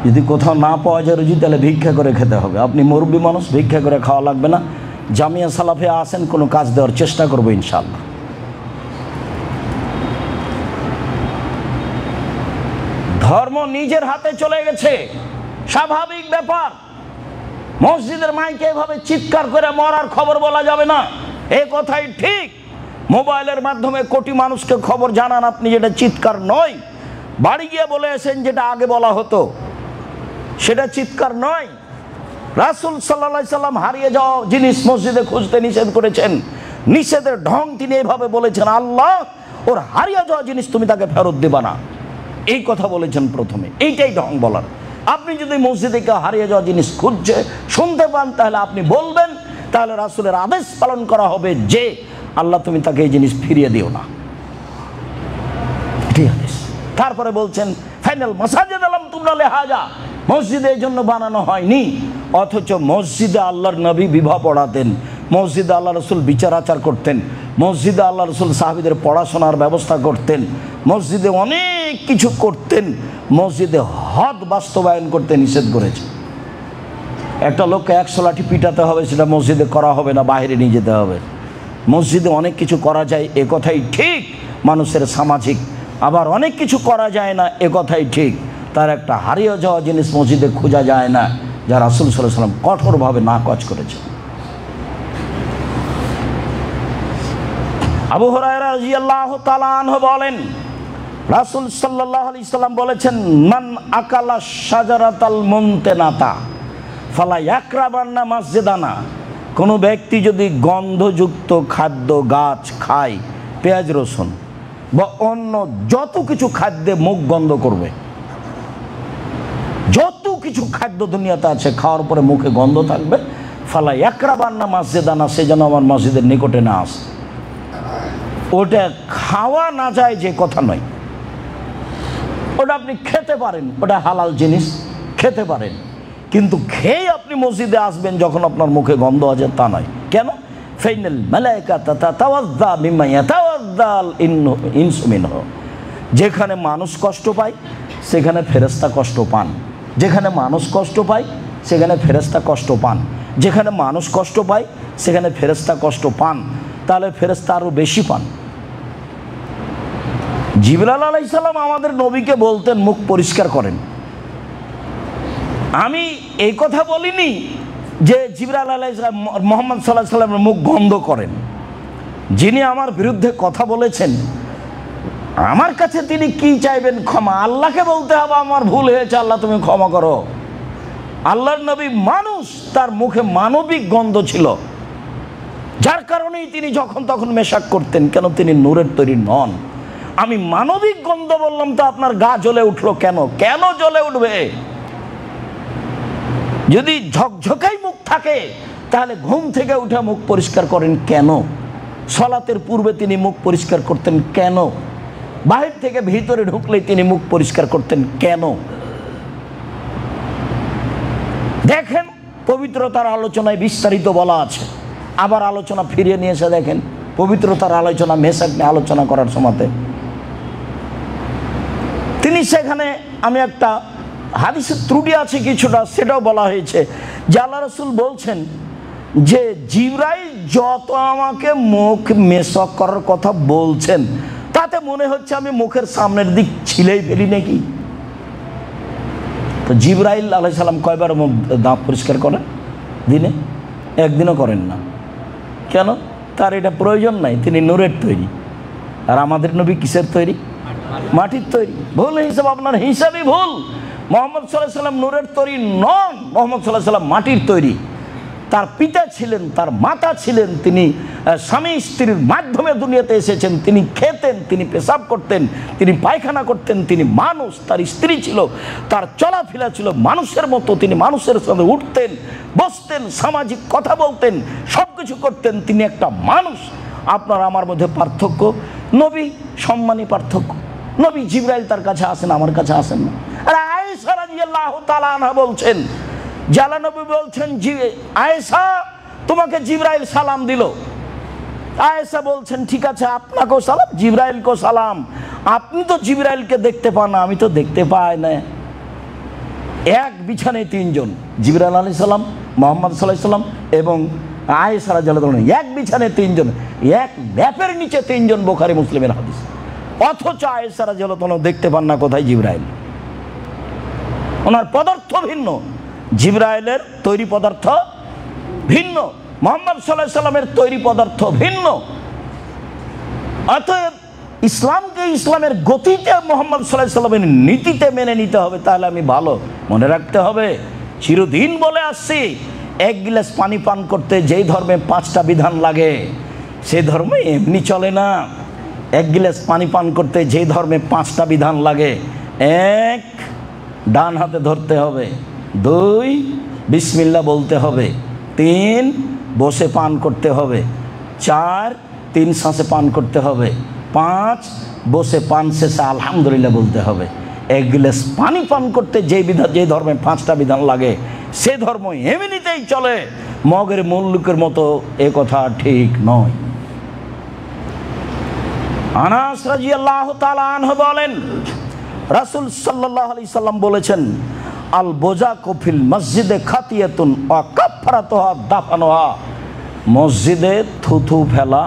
A: যদি কোথাও না পাওয়া যায় রুজি, তাহলে ভিক্ষা করে খেতে হবে। আপনি মুরব্বি মানুষ, ভিক্ষা করে খাওয়া লাগবে না। জামিয়া সালাফে আসেন, কোনো কাজ দেওয়ার চেষ্টা করবো ইনশাআল্লাহ। ধর্ম নিজের হাতে চলে গেছে, স্বাভাবিক ব্যাপার। মসজিদের মাইকে এভাবে চিৎকার করে মরার খবর বলা যাবে না, এই কথাই ঠিক। মোবাইলের মাধ্যমে কোটি মানুষকে খবর জানান আপনি, যেটা চিৎকার নয়। বাড়ি গিয়ে বলে এসেন যেটা আগে বলা হতো, সেটা চিৎকার নয়। রাসূল সাল্লাল্লাহু আলাইহি সাল্লাম হারিয়ে যাওয়া জিনিস মসজিদে খুঁজতে নিষেধ করেছেন। নিষেধের ঢং তিনি এইভাবে বলেছেন, আল্লাহ ওর হারিয়ে যাওয়া জিনিস তুমি তাকে ফেরত দেবা না, এই কথা বলেছেন প্রথমে। এইটাই ঢং বলার। আপনি যদি মসজিদে কেউ হারিয়ে যাওয়া জিনিস খুঁজছে শুনতে পান, তাহলে আপনি বলবেন, তাহলে রাসূলের আদেশ পালন করা হবে যে আল্লাহ তুমি তাকে এই জিনিস ফিরিয়ে দিও না, ঠিক আছে। তারপরে বলছেন ফাইনাল মাসাজিদ আলাম তুমরা লেহাজা, মসজিদে এই জন্য বানানো হয়নি। অথচ মসজিদে আল্লাহর নবী বিবাহ পড়াতেন, মসজিদে আল্লাহ রসুল বিচার আচার করতেন, মসজিদে আল্লাহ রসুল সাহাবীদের পড়াশোনার ব্যবস্থা করতেন, মসজিদে অনেক কিছু করতেন। মসজিদে হদ বাস্তবায়ন করতে নিষেধ করেছে। একটা লোককে 100 লাঠি পিটাতে হবে, সেটা মসজিদে করা হবে না, বাইরে নিয়ে যেতে হবে। মসজিদে অনেক কিছু করা যায়, এ কথাই ঠিক, মানুষের সামাজিক। আবার অনেক কিছু করা যায় না, এ কথাই ঠিক। তার একটা হারিয়ে যাওয়া জিনিস মসজিদে খোঁজা যায় না, যা রাসূল সাল্লাল্লাহু আলাইহি ওয়াসাল্লাম কঠোরভাবে নাকচ করেছে। আবু হুরায়রা রাদিয়াল্লাহু তাআলা আনহু বলেন, রাসূল সাল্লাল্লাহু আলাইহি ওয়াসাল্লাম বলেছেন, মান আকালা শাজারাতাল মুনতানাতা ফালা ইয়াকরাবান্না মসজিদানা। কোনো ব্যক্তি যদি গন্ধযুক্ত খাদ্য গাছ খায়, পেঁয়াজ রসুন বা অন্য যত কিছু খাদ্যে মুখ গন্ধ করবে, যত কিছু খাদ্য দুনিয়াতে আছে খাওয়ার পরে মুখে গন্ধ থাকবে, ফালা ইয়াকরাবান্না মসজিদানা, সে যেন আমার মসজিদের নিকটে না আসে। ওটা খাওয়া না যায় যে কথা নয়, ওটা আপনি খেতে পারেন, ওটা হালাল জিনিস, খেতে পারেন। কিন্তু খেয়ে আপনি মসজিদে আসবেন যখন আপনার মুখে গন্ধ আছে, তা নয়। কেন? ফাইনাল মালাইকাতা তাতাওয়াজ্জা মিম্মা ইয়াতাওয়াজ্জাল ইনসু মিনহু। যেখানে মানুষ কষ্ট পায় সেখানে ফেরেশতা কষ্ট পান, যেখানে মানুষ কষ্ট পায় সেখানে ফেরেশতা কষ্ট পান, যেখানে মানুষ কষ্ট পায় সেখানে ফেরেশতা কষ্ট পান, তাহলে ফেরেশতা আরও বেশি পান। জিবরাইল আলাইহিস সালাম আমাদের নবীকে বলতেন মুখ পরিষ্কার করেন। আমি এই কথা বলিনি যে জিবরাইল আলাইহিস সালাম মুহাম্মদ সাল্লাল্লাহু আলাইহি ওয়াসাল্লামের মুখ বন্ধ করেন। যিনি আমার বিরুদ্ধে কথা বলেছেন, আমার কাছে তিনি কি চাইবেন? ক্ষমা। আল্লাহকে বলতে হবে আমার ভুল হয়েছে, আল্লাহ তুমি ক্ষমা করো। আল্লাহর নবী মানুষ, তার মুখে মানবিক গন্ধ ছিল। যার কারণেই তিনি যখন তখন মেশাক করতেন। কেন? তিনি নূরের তৈরি নন। আমি মানবিক গন্ধ বললাম তো আপনার গা জ্বলে উঠলো কেন? কেন জ্বলে উঠবে? যদি ঝকঝকাই মুখ থাকে তাহলে ঘুম থেকে উঠে মুখ পরিষ্কার করেন কেন? সালাতের পূর্বে তিনি মুখ পরিষ্কার করতেন কেন? বাহির থেকে ভিতরে ঢুকলেই তিনি মুখ পরিষ্কার করতেন কেন? দেখেন, পবিত্রতার আলোচনায় বিস্তারিত বলা আছে। আবার আলোচনা ফিরিয়ে নিয়ে এসে দেখেন পবিত্রতার আলোচনা মেশাক নিয়ে আলোচনা করার সময়তে তিনি সেখানে, আমি একটা হাদিসের ত্রুটি আছে কিছুটা, সেটাও বলা হয়েছে যে আল্লাহ রাসূল বলছেন যে জিবরাইল যত আমাকে মুখ মেশক করার কথা বলছেন তাতে মনে হচ্ছে আমি মুখের সামনের দিক ছিলেই ফেলি নাকি। তো জিবরাইল আলাইহিস সালাম কয়বার মুখ দাঁত পরিষ্কার করেন? দিনে? একদিনও করেন না। কেন? তার এটা প্রয়োজন নাই, তিনি নূরের তৈরি। আর আমাদের নবী কিসের তৈরি? মাটির তৈরি। ভুল হিসাব, আপনার হিসাবই ভুল। মুহাম্মদ সাল্লাল্লাহু আলাইহি ওয়াসাল্লাম নূরের তৈরি নন, মুহাম্মদ সাল্লাল্লাহু আলাইহি ওয়াসাল্লাম মাটির তৈরি। তার পিতা ছিলেন, তার মাতা ছিলেন, তিনি স্বামী স্ত্রীর মাধ্যমে দুনিয়াতে এসেছেন। তিনি খেতেন, তিনি পেশাব করতেন, তিনি পায়খানা করতেন, তিনি মানুষ। তার স্ত্রী ছিল, তার চলাফেরা ছিল মানুষের মতো। তিনি মানুষের সাথে উঠতেন, বসতেন, সামাজিক কথা বলতেন, সব কিছু করতেন। তিনি একটা মানুষ। আপনার আমার মধ্যে পার্থক্য, নবী সম্মানী পার্থক্য। নবী জিবরাইল তার কাছে আসেন, আমার কাছে আসেন না। আর আয়েশা রাদিয়াল্লাহু তাআলা আনহা বলছেন, জালা নবী বলছেন, আয়েশা তোমাকে জিবরাইল সালাম দিল। আয়েশা বলছেন, ঠিক আছে, আপনাকেও সালাম, জিবরাইলকেও সালাম। আপনি তো জিবরাইলকে দেখতে পান না, আমি তো দেখতে পাই না। এক বিছানায় তিনজন, জিবরাইল আলাইহিস সালাম, মুহাম্মদ সাল্লাল্লাহু আলাইহি সাল্লাম এবং আয়েশা রাদিয়াল্লাহু তাআলা, এক বিছানায় তিনজন, এক ল্যাপের নিচে তিনজন। বুখারী মুসলিমের হাদিস। অথচ আয়েশা রাদিয়াল্লাহু তাআলা দেখতে পান না কোথায় জিবরাইল। ওনার পদার্থ ভিন্ন, জিবরাইলের তৈরি পদার্থ ভিন্ন, মুহাম্মদ সাল্লাল্লাহু আলাইহি সাল্লামের তৈরি পদার্থ ভিন্ন। অতএব ইসলামকে ইসলামের গতিতে, মুহাম্মদ সাল্লাল্লাহু আলাইহি সাল্লামের নীতিতে মেনে নিতে হবে। তাহলে আমি ভালো। মনে রাখতে হবে, চিরদিন বলে আসছি, এক গিলাস পানি পান করতে যেই ধর্মে 5টা বিধান লাগে সেই ধর্মে এমনি চলে না। এক গিলাস পানি পান করতে যেই ধর্মে 5টা বিধান লাগে, 1 ডান হাতে ধরতে হবে, 2 বিসমিল্লাহ বলতে হবে, 3 বসে পান করতে হবে, 4 3 শ্বাসে পান করতে হবে, 5 বসে পান শেষে আলহামদুলিল্লাহ বলতে হবে। এক গিলাস পানি পান করতে যে ধর্মে 5টা বিধান লাগে সে ধর্ম এমনিতেই চলে। মগের মুল্লুকের মতো এ কথা ঠিক নয়। আনাস রাদিয়াল্লাহু তাআলা আনহু বলেন, রাসূল সাল্লাল্লাহু আলাইহি সাল্লাম বলেছেন, আল বোজাকু ফিল মসজিদে খাতিয়াতুন ওয়া কাফফারাতুহা দাফানুহা। মসজিদে থুথু ফেলা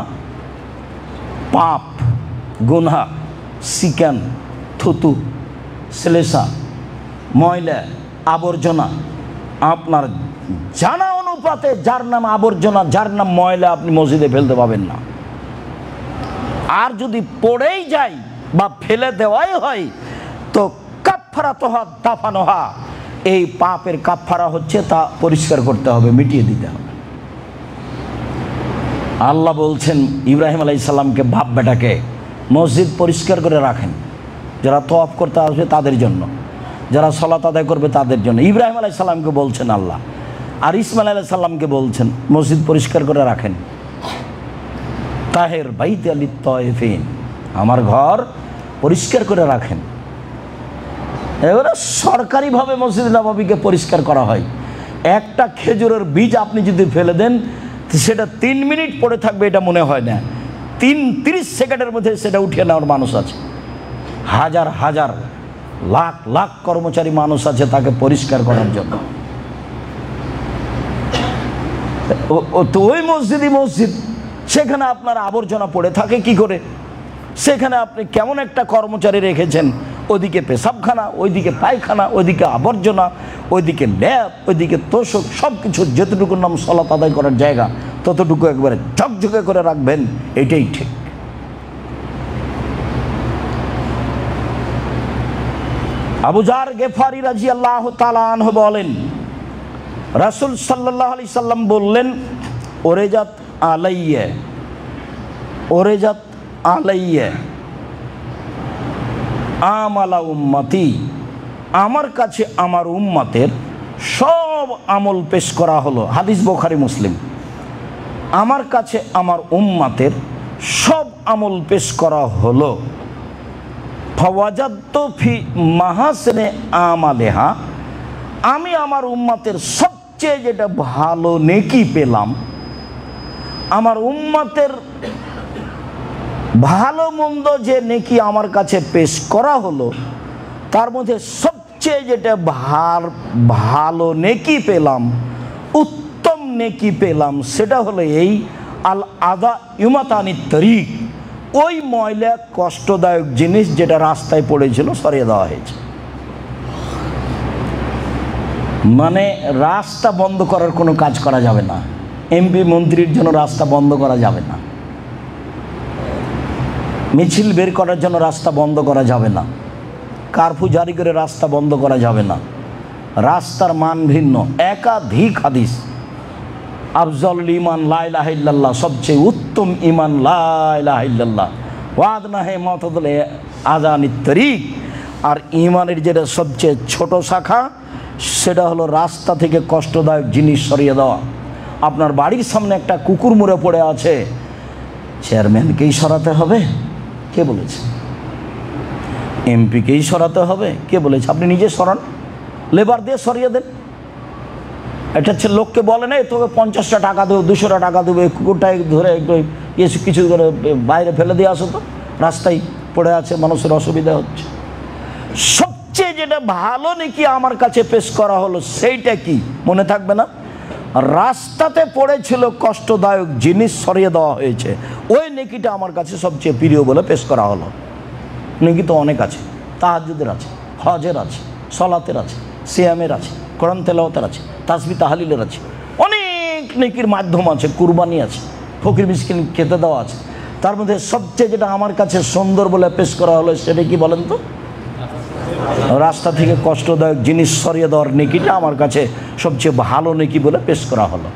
A: পাপ, গুনাহ, সিকান, থুতু, শ্লেষা, ময়লা, আবর্জনা। আপনার জানা অনুপাতে যার নাম আবর্জনা, যার নাম ময়লা আপনি মসজিদে ফেলতে পাবেন না। আর যদি পড়েই যায় বা ফেলে দেওয়াই হয় তো কাফফারাতুহা দাফানুহা, এই পাপের কাফফারা হচ্ছে তা পরিষ্কার করতে হবে, মিটিয়ে দিতে হবে। আল্লাহ বলছেন ইব্রাহিম আলাইহিস সালামকে, বাপ বেটাকে মসজিদ পরিষ্কার করে রাখেন। যারা তওয়াফ করতে আসবে তাদের জন্য, যারা সালাত আদায় করবে তাদের জন্য। ইব্রাহিম আলাইহিস সালামকে বলছেন আল্লাহ, আর ইসমাইল আলাইহিস সালামকে বলছেন মসজিদ পরিষ্কার করে রাখেন। তাহের বাইতি লিত তায়েফিন, আমার ঘর পরিষ্কার করে রাখেন। এবারে সরকারিভাবে মসজিদ নববীকে পরিষ্কার করা হয়। একটা খেজুরের বীজ আপনি যদি ফেলে দেন সেটা 3 মিনিট পড়ে থাকবে এটা মনে হয় না, 30 সেকেন্ডের মধ্যে সেটা উঠিয়ে নেওয়ার মানুষ আছে। হাজার হাজার লাখ লাখ কর্মচারী মানুষ আছে তাকে পরিষ্কার করার জন্য। তো ওই মসজিদই মসজিদ, সেখানে আপনার আবর্জনা পড়ে থাকে কি করে? সেখানে আপনি কেমন একটা কর্মচারী রেখেছেন, ওইদিকে পেশাবখানা, ওইদিকে পায়খানা, ওইদিকে আবর্জনা, ওইদিকে ল্যাব, ওইদিকে তোষক, সব কিছু যতটুকুর নাম সালাত আদায় করার জায়গা ততটুকু একবারে ঝকঝকে করে রাখবেন, এটাই ঠিক। আবু যার গেফারি রাদিয়াল্লাহু তাআলা আনহু বলেন, রাসূল সাল্লাল্লাহু আলাইহি সাল্লাম বললেন, আলাইয়া, ওরেজাত আলাইয়া আমালা উম্মতি, আমার কাছে আমার উম্মতের সব আমল পেশ করা হলো। হাদিস বুখারী মুসলিম। আমার কাছে আমার উম্মতের সব আমল পেশ করা হলো। ফাওয়াজাদতু ফি মাহাসিনে আমালিহা, আমি আমার উম্মতের সবচেয়ে যেটা ভালো নেকি পেলাম, আমার উম্মতের ভালো মন্দ যে নেকি আমার কাছে পেশ করা হলো, তার মধ্যে সবচেয়ে যেটা ভালো নেকি পেলাম, উত্তম নেকি পেলাম, সেটা হলো এই আল আদা ইউমাতানি তরিক, ওই ময়লা কষ্টদায়ক জিনিস যেটা রাস্তায় পড়েছিল সরিয়ে দেওয়া হয়েছে। মানে রাস্তা বন্ধ করার কোনো কাজ করা যাবে না, এমপি মন্ত্রীর জন্য রাস্তা বন্ধ করা যাবে না, মিছিল বের করার জন্য রাস্তা বন্ধ করা যাবে না, কারফিউ জারি করে রাস্তা বন্ধ করা যাবে না। রাস্তার মান ভিন্ন। একাধিক হাদিস, আফজলুল ঈমান লা ইলাহা ইল্লাল্লাহ, সবচেয়ে উত্তম ঈমান লা ইলাহা ইল্লাল্লাহ, ওয়া আদনাহু মাতাদুল আযানিত তরিক, আর ঈমানের যেটা সবচেয়ে ছোট শাখা সেটা হলো রাস্তা থেকে কষ্টদায়ক জিনিস সরিয়ে দেওয়া। আপনার বাড়ির সামনে একটা কুকুর মরে পড়ে আছে, চেয়ারম্যানকেই সরাতে হবে? কে বলেছে? এমপিকেই সরাতে হবে? কে বলেছে? আপনি নিজে সরান, লেবার দিয়ে সরিয়ে দেন। এটা হচ্ছে লোককে বলে না তোকে 50টা টাকা দেবো, 200টা টাকা দেবো, কুকুরটাই ধরে একটু কিছু করে বাইরে ফেলে দিয়ে আসো তো, রাস্তায় পড়ে আছে, মানুষের অসুবিধা হচ্ছে। সবচেয়ে যেটা ভালো নেকি আমার কাছে পেশ করা হলো, সেইটা কি মনে থাকবে না? রাস্তাতে পড়েছিল কষ্টদায়ক জিনিস সরিয়ে দেওয়া হয়েছে, ওই নেকিটা আমার কাছে সবচেয়ে প্রিয় বলে পেশ করা হলো। নেকি তো অনেক আছে, তাহাজ্জুদের আছে, হজের আছে, সলাতের আছে, সিয়ামের আছে, কোরআন তেলাওয়াতের আছে, তাসবিহ তাহলিলের আছে, অনেক নেকির মাধ্যম আছে, কুরবানি আছে, ফকির মিসকিন খেতে দেওয়া আছে। তার মধ্যে সবচেয়ে যেটা আমার কাছে সুন্দর বলে পেশ করা হলো সেটা কি বলেন তো? রাস্তা থেকে কষ্টদায়ক জিনিস সরিয়ে দেওয়ার নেকিটা আমার কাছে সবচেয়ে ভালো নেকি বলে পেশ করা হলো।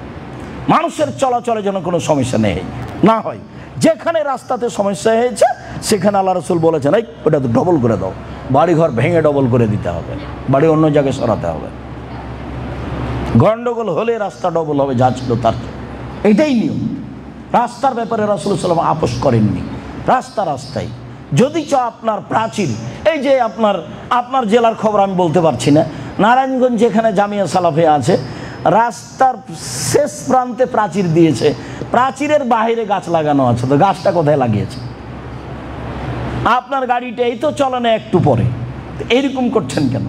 A: মানুষের চলাচলে যেন কোনো সমস্যা নেই না হয়। যেখানে রাস্তাতে সমস্যা হয়েছে সেখানে আল্লাহ রাসূল বলেছেন, এই ওটা তো ডবল করে দাও, বাড়িঘর ভেঙে ডবল করে দিতে হবে, বাড়ি অন্য জায়গায় সরাতে হবে। গন্ডগোল হলে রাস্তা ডবল হবে, যা ছিল তার। এটাই নিয়ম। রাস্তার ব্যাপারে রাসূল সাল্লাল্লাহু আলাইহি ওয়াসাল্লাম আপোষ করেননি। রাস্তায় যদি আপনার প্রাচীর, এই যে আপনার জেলার খবর আমি বলতে পারছি না, নারায়ণগঞ্জ যেখানে জামিয়া সালাফিয়া আছে, রাস্তার শেষ প্রান্তে প্রাচীর দিয়েছে, প্রাচীরের বাইরে গাছ লাগানো আছে, তো গাছটা কোথায় লাগিয়েছে? আপনার গাড়িটা এই তো চলে না একটু পরে, এইরকম করছেন কেন?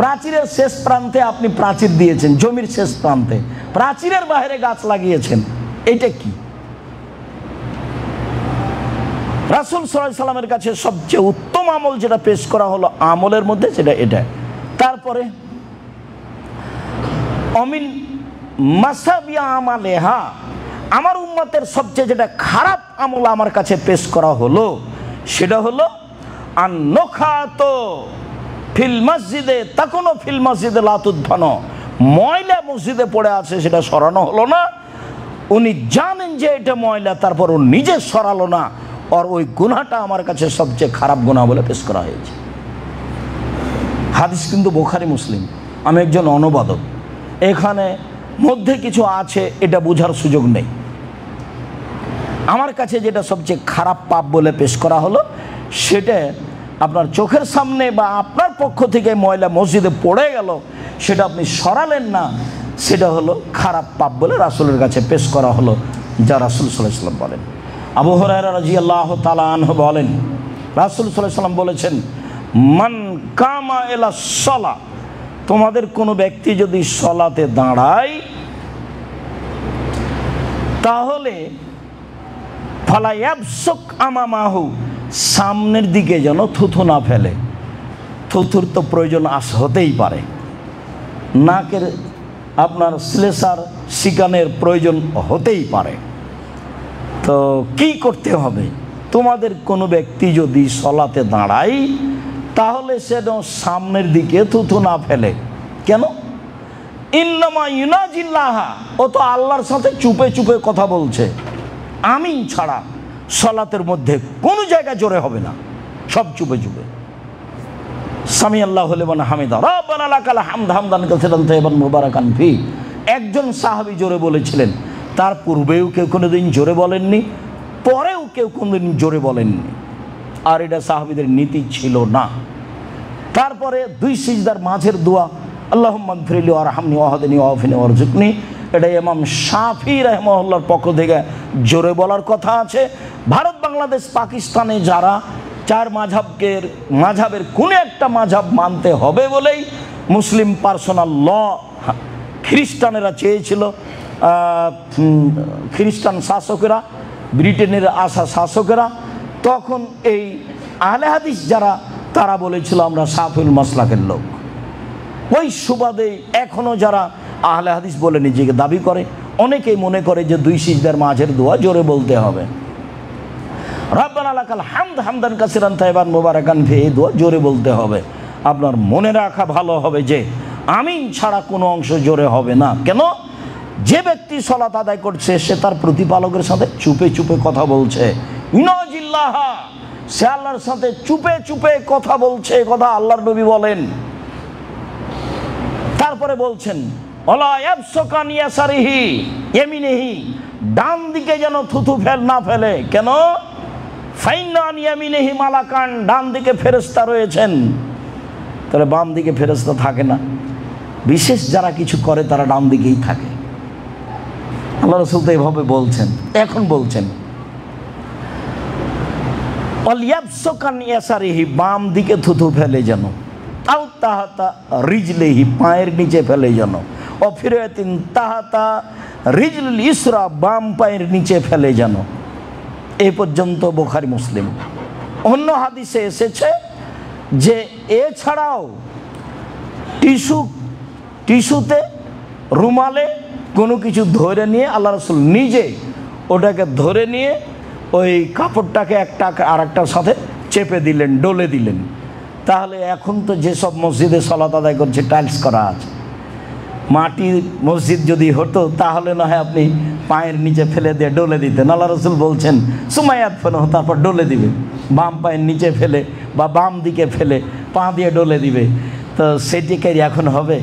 A: প্রাচীরের শেষ প্রান্তে আপনি প্রাচীর দিয়েছেন, জমির শেষ প্রান্তে প্রাচীরের বাইরে গাছ লাগিয়েছেন, এইটা কি? রাসূল সাল্লাল্লাহু আলাইহি ওয়াসাল্লামের কাছে সবচেয়ে উত্তম আমল যেটা পেশ করা হলো আমলের মধ্যে সেটা এটা। তারপরে অমিন মাসাবিয়া আমালেহা, আমার উম্মতের সবচেয়ে যেটা খারাপ আমল আমার কাছে পেশ করা হলো সেটা হলো আন-নুখাতু ফিল মসজিদে তাকুনু ফিল মসজিদে লা তুদফানু, ময়লা মসজিদে পড়ে আছে সেটা সরানো হলো না, উনি জানেন যে এটা ময়লা, তারপর ও নিজে সরালো না, আর ওই গুনাহটা আমার কাছে সবচেয়ে খারাপ গুনাহ বলে পেশ করা হয়েছে। হাদিস কিন্তু বুখারী মুসলিম। আমি একজন অনুবাদক, এখানে মধ্যে কিছু আছে এটা বোঝার সুযোগ নেই। আমার কাছে যেটা সবচেয়ে খারাপ পাপ বলে পেশ করা হলো সেটা আপনার চোখের সামনে বা আপনার পক্ষ থেকে ময়লা মসজিদে পড়ে গেল, সেটা আপনি সরালেন না, সেটা হলো খারাপ পাপ বলে রাসূলের কাছে পেশ করা হলো, যা রাসূল সাল্লাল্লাহু আলাইহি ওয়াসাল্লাম বলেন। আবু হুরায়রা রাদিয়াল্লাহু তাআলা আনহু বলেন, রাসূল সাল্লাল্লাহু আলাইহি ওয়াসাল্লাম বলেছেন, মান কামা ইলা সালাহ, তোমাদের কোনো ব্যক্তি যদি সলাতে দাঁড়ায় তাহলে ফালা ইয়াবসুক আমামাহু, সামনের দিকে যেন থুথু না ফেলে। থুথুর তো প্রয়োজন হতেই পারে, নাকের আপনার শ্লেষার শিকানের প্রয়োজন হতেই পারে, তো কি করতে হবে? তোমাদের কোনো ব্যক্তি যদি সলাতে দাঁড়ায় তাহলে সে সামনের দিকে থুথু না ফেলে। কেন? ইন্নামা ইউনাজিল্লাহ, ও তো আল্লাহর সাথে চুপে চুপে কথা বলছে। আমিন ছাড়া সালাতের মধ্যে কোনো জায়গায় জোরে হবে না, সব চুপে চুপে। সামি আল্লাহু লিমান হামিদা রাব্বানা লাকাল হামদ হামদান কাসীরান তাইয়িবান মুবারাকান ফি। একজন সাহাবী জোরে বলেছিলেন, তার পূর্বেও কেউ কোনোদিন জোরে বলেননি, পরেও কেউ কোনোদিন জোরে বলেননি, আর এটা সাহাবীদের নীতি ছিল না। তারপরে দুই সিজদার মাঝের দোয়া, আল্লাহুম্মা গফিরলি ওয়ারহামনি ওয়াহদিনি ওয়াআফিনি ওয়ারযুকনি, এটা ইমাম শাফি রাহিমাহুল্লাহর পক্ষ থেকে জোরে বলার কথা আছে। ভারত, বাংলাদেশ, পাকিস্তানে যারা চার মাঝহাবের কোনো একটা মাঝহাব মানতে হবে বলেই মুসলিম পার্সোনাল ল খ্রিস্টানেরা চেয়েছিল, খ্রিস্টান শাসকেরা, ব্রিটেনের আসা শাসকেরা, তখন এই আহলে হাদিস যারা, তারা বলেছিল আমরা শাফিউল মাসলাকের লোক। ওই সুবাদে এখনও যারা আহলে হাদিস বলে নিজেকে দাবি করে, অনেকেই মনে করে যে দুই সিজদার মাঝের দোয়া জোরে বলতে হবে। রাব্বানা লাকাল হামদ হামদান কাসীরান তাইয়িবান মুবারাকান ফি, এই দোয়া জোরে বলতে হবে। আপনার মনে রাখা ভালো হবে যে আমিন ছাড়া কোনো অংশ জোরে হবে না। কেন? যে ব্যক্তি সালাত আদায় করছে সে তার প্রতিপালকের সাথে চুপে চুপে কথা বলছে। ইউনাজিল্লাহ, সে আল্লাহর সাথে চুপে চুপে কথা বলছে, কথা আল্লাহর নবী বলেন। তারপরে বলছেন ওয়ালা ইয়াবসুকান ইয়াসারিহি ইয়ামিনিহি, ডান দিকে যেন থুথু না ফেলে। কেন? ফাইন্না আন ইয়ামিনিহি মালাকান, ডান দিকে ফেরেশতা রয়েছেন। তাহলে বাম দিকে ফেরেশতা থাকে না, বিশেষ যারা কিছু করে তারা ডান দিকেই থাকে। আল্লাহ রাসূল তো এভাবে বলছেন, এখন বলছেন ওয়াল ইয়াবসুকান ইয়াসারিহি, বাম দিকে থুথু ফেলে যেন, আও তাহাতা রিজলিহি, পায়ের নিচে ফেলে যেন, ও ফিরাতিন তাহাতা রিজলিল ইসরা, বাম পায়ের নিচে ফেলে যেন। এই পর্যন্ত বুখারী মুসলিম। অন্য হাদিসে এসেছে যে এছাড়াও টিস্যুতে, রুমালে কোনো কিছু ধরে নিয়ে আল্লাহ রাসূল নিজে ওটাকে ধরে নিয়ে ওই কাপড়টাকে একটা আর একটার সাথে চেপে দিলেন, ডলে দিলেন। তাহলে এখন তো যেসব মসজিদে সালাত আদায় করছে টাইলস করা আছে, মাটির মসজিদ যদি হতো তাহলে না হয় আপনি পায়ের নিচে ফেলে দিয়ে ডলে দিতেন। আল্লাহ রাসূল বলছেন সুমাইয়াত ফেলো, তারপর ডলে দিবে, বাম পায়ের নিচে ফেলে বা বাম দিকে ফেলে পা দিয়ে ডলে দিবে। তো সেটিকে এখন হবে?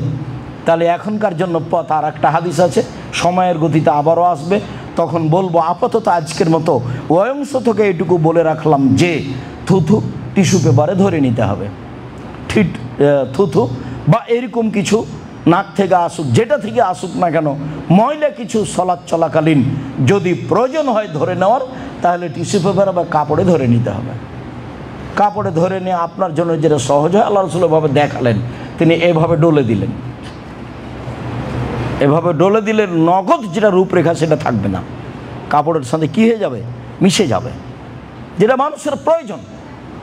A: তাহলে এখনকার জন্য পথ আর একটা হাদিস আছে, সময়ের গতিতে আবারও আসবে, তখন বলবো। আপাতত আজকের মতো ওই অংশ থেকে এটুকু বলে রাখলাম যে থুথু টিস্যু পেপারে ধরে নিতে হবে, ঠিক থুথু বা এরকম কিছু নাক থেকে আসুক, যেটা থেকে আসুক না কেন, ময়লা কিছু সালাত চলাকালীন যদি প্রয়োজন হয় ধরে নেওয়ার, তাহলে টিস্যু পেপারে বা কাপড়ে ধরে নিতে হবে। কাপড়ে ধরে নিয়ে আপনার জন্য যেটা সহজ হয়, আল্লাহ রাসূল এভাবে দেখালেন, তিনি এভাবে ডলে দিলেন। এভাবে ডলে দিলে নগদ যেটা রূপরেখা সেটা থাকবে না, কাপড়ের সাথে কী হয়ে যাবে, মিশে যাবে, যেটা মানুষের প্রয়োজন।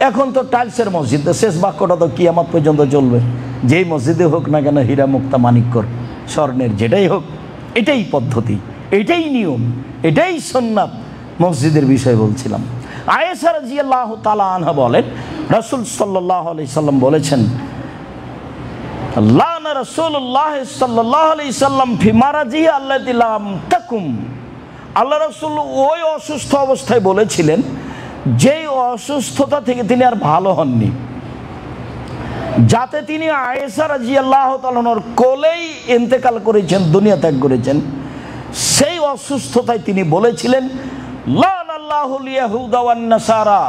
A: এখন তো টাইলসের মসজিদ, শেষ বাক্যটা তো কিয়ামত পর্যন্ত চলবে। যেই মসজিদে হোক না কেন, হীরা মুক্তা মানিক্যর স্বর্ণের, যেটাই হোক, এটাই পদ্ধতি, এটাই নিয়ম, এটাই সুন্নাত। মসজিদের বিষয় বলছিলাম। আয়েশা রাদিয়াল্লাহু তাআলা আনহা বলেন, রাসূল সাল্লাল্লাহু আলাইহি সাল্লাম বলেছেন, লানা রাসূলুল্লাহ সাল্লাল্লাহু আলাইহি সাল্লাম ফি মারাজিহি আল্লাতী লাম তাকুম। আল্লাহ রাসূল ওই অসুস্থ অবস্থায় বলেছিলেন যেই অসুস্থতা থেকে তিনি আর ভালো হননি, যাতে তিনি আয়েশা রাদিয়াল্লাহু তাআলার কোলেই ইন্তেকাল করেছেন, দুনিয়া ত্যাগ করেছেন। সেই অসুস্থতায় তিনি বলেছিলেন, লানাল্লাহুল ইয়াহুদা ওয়ান নাসারা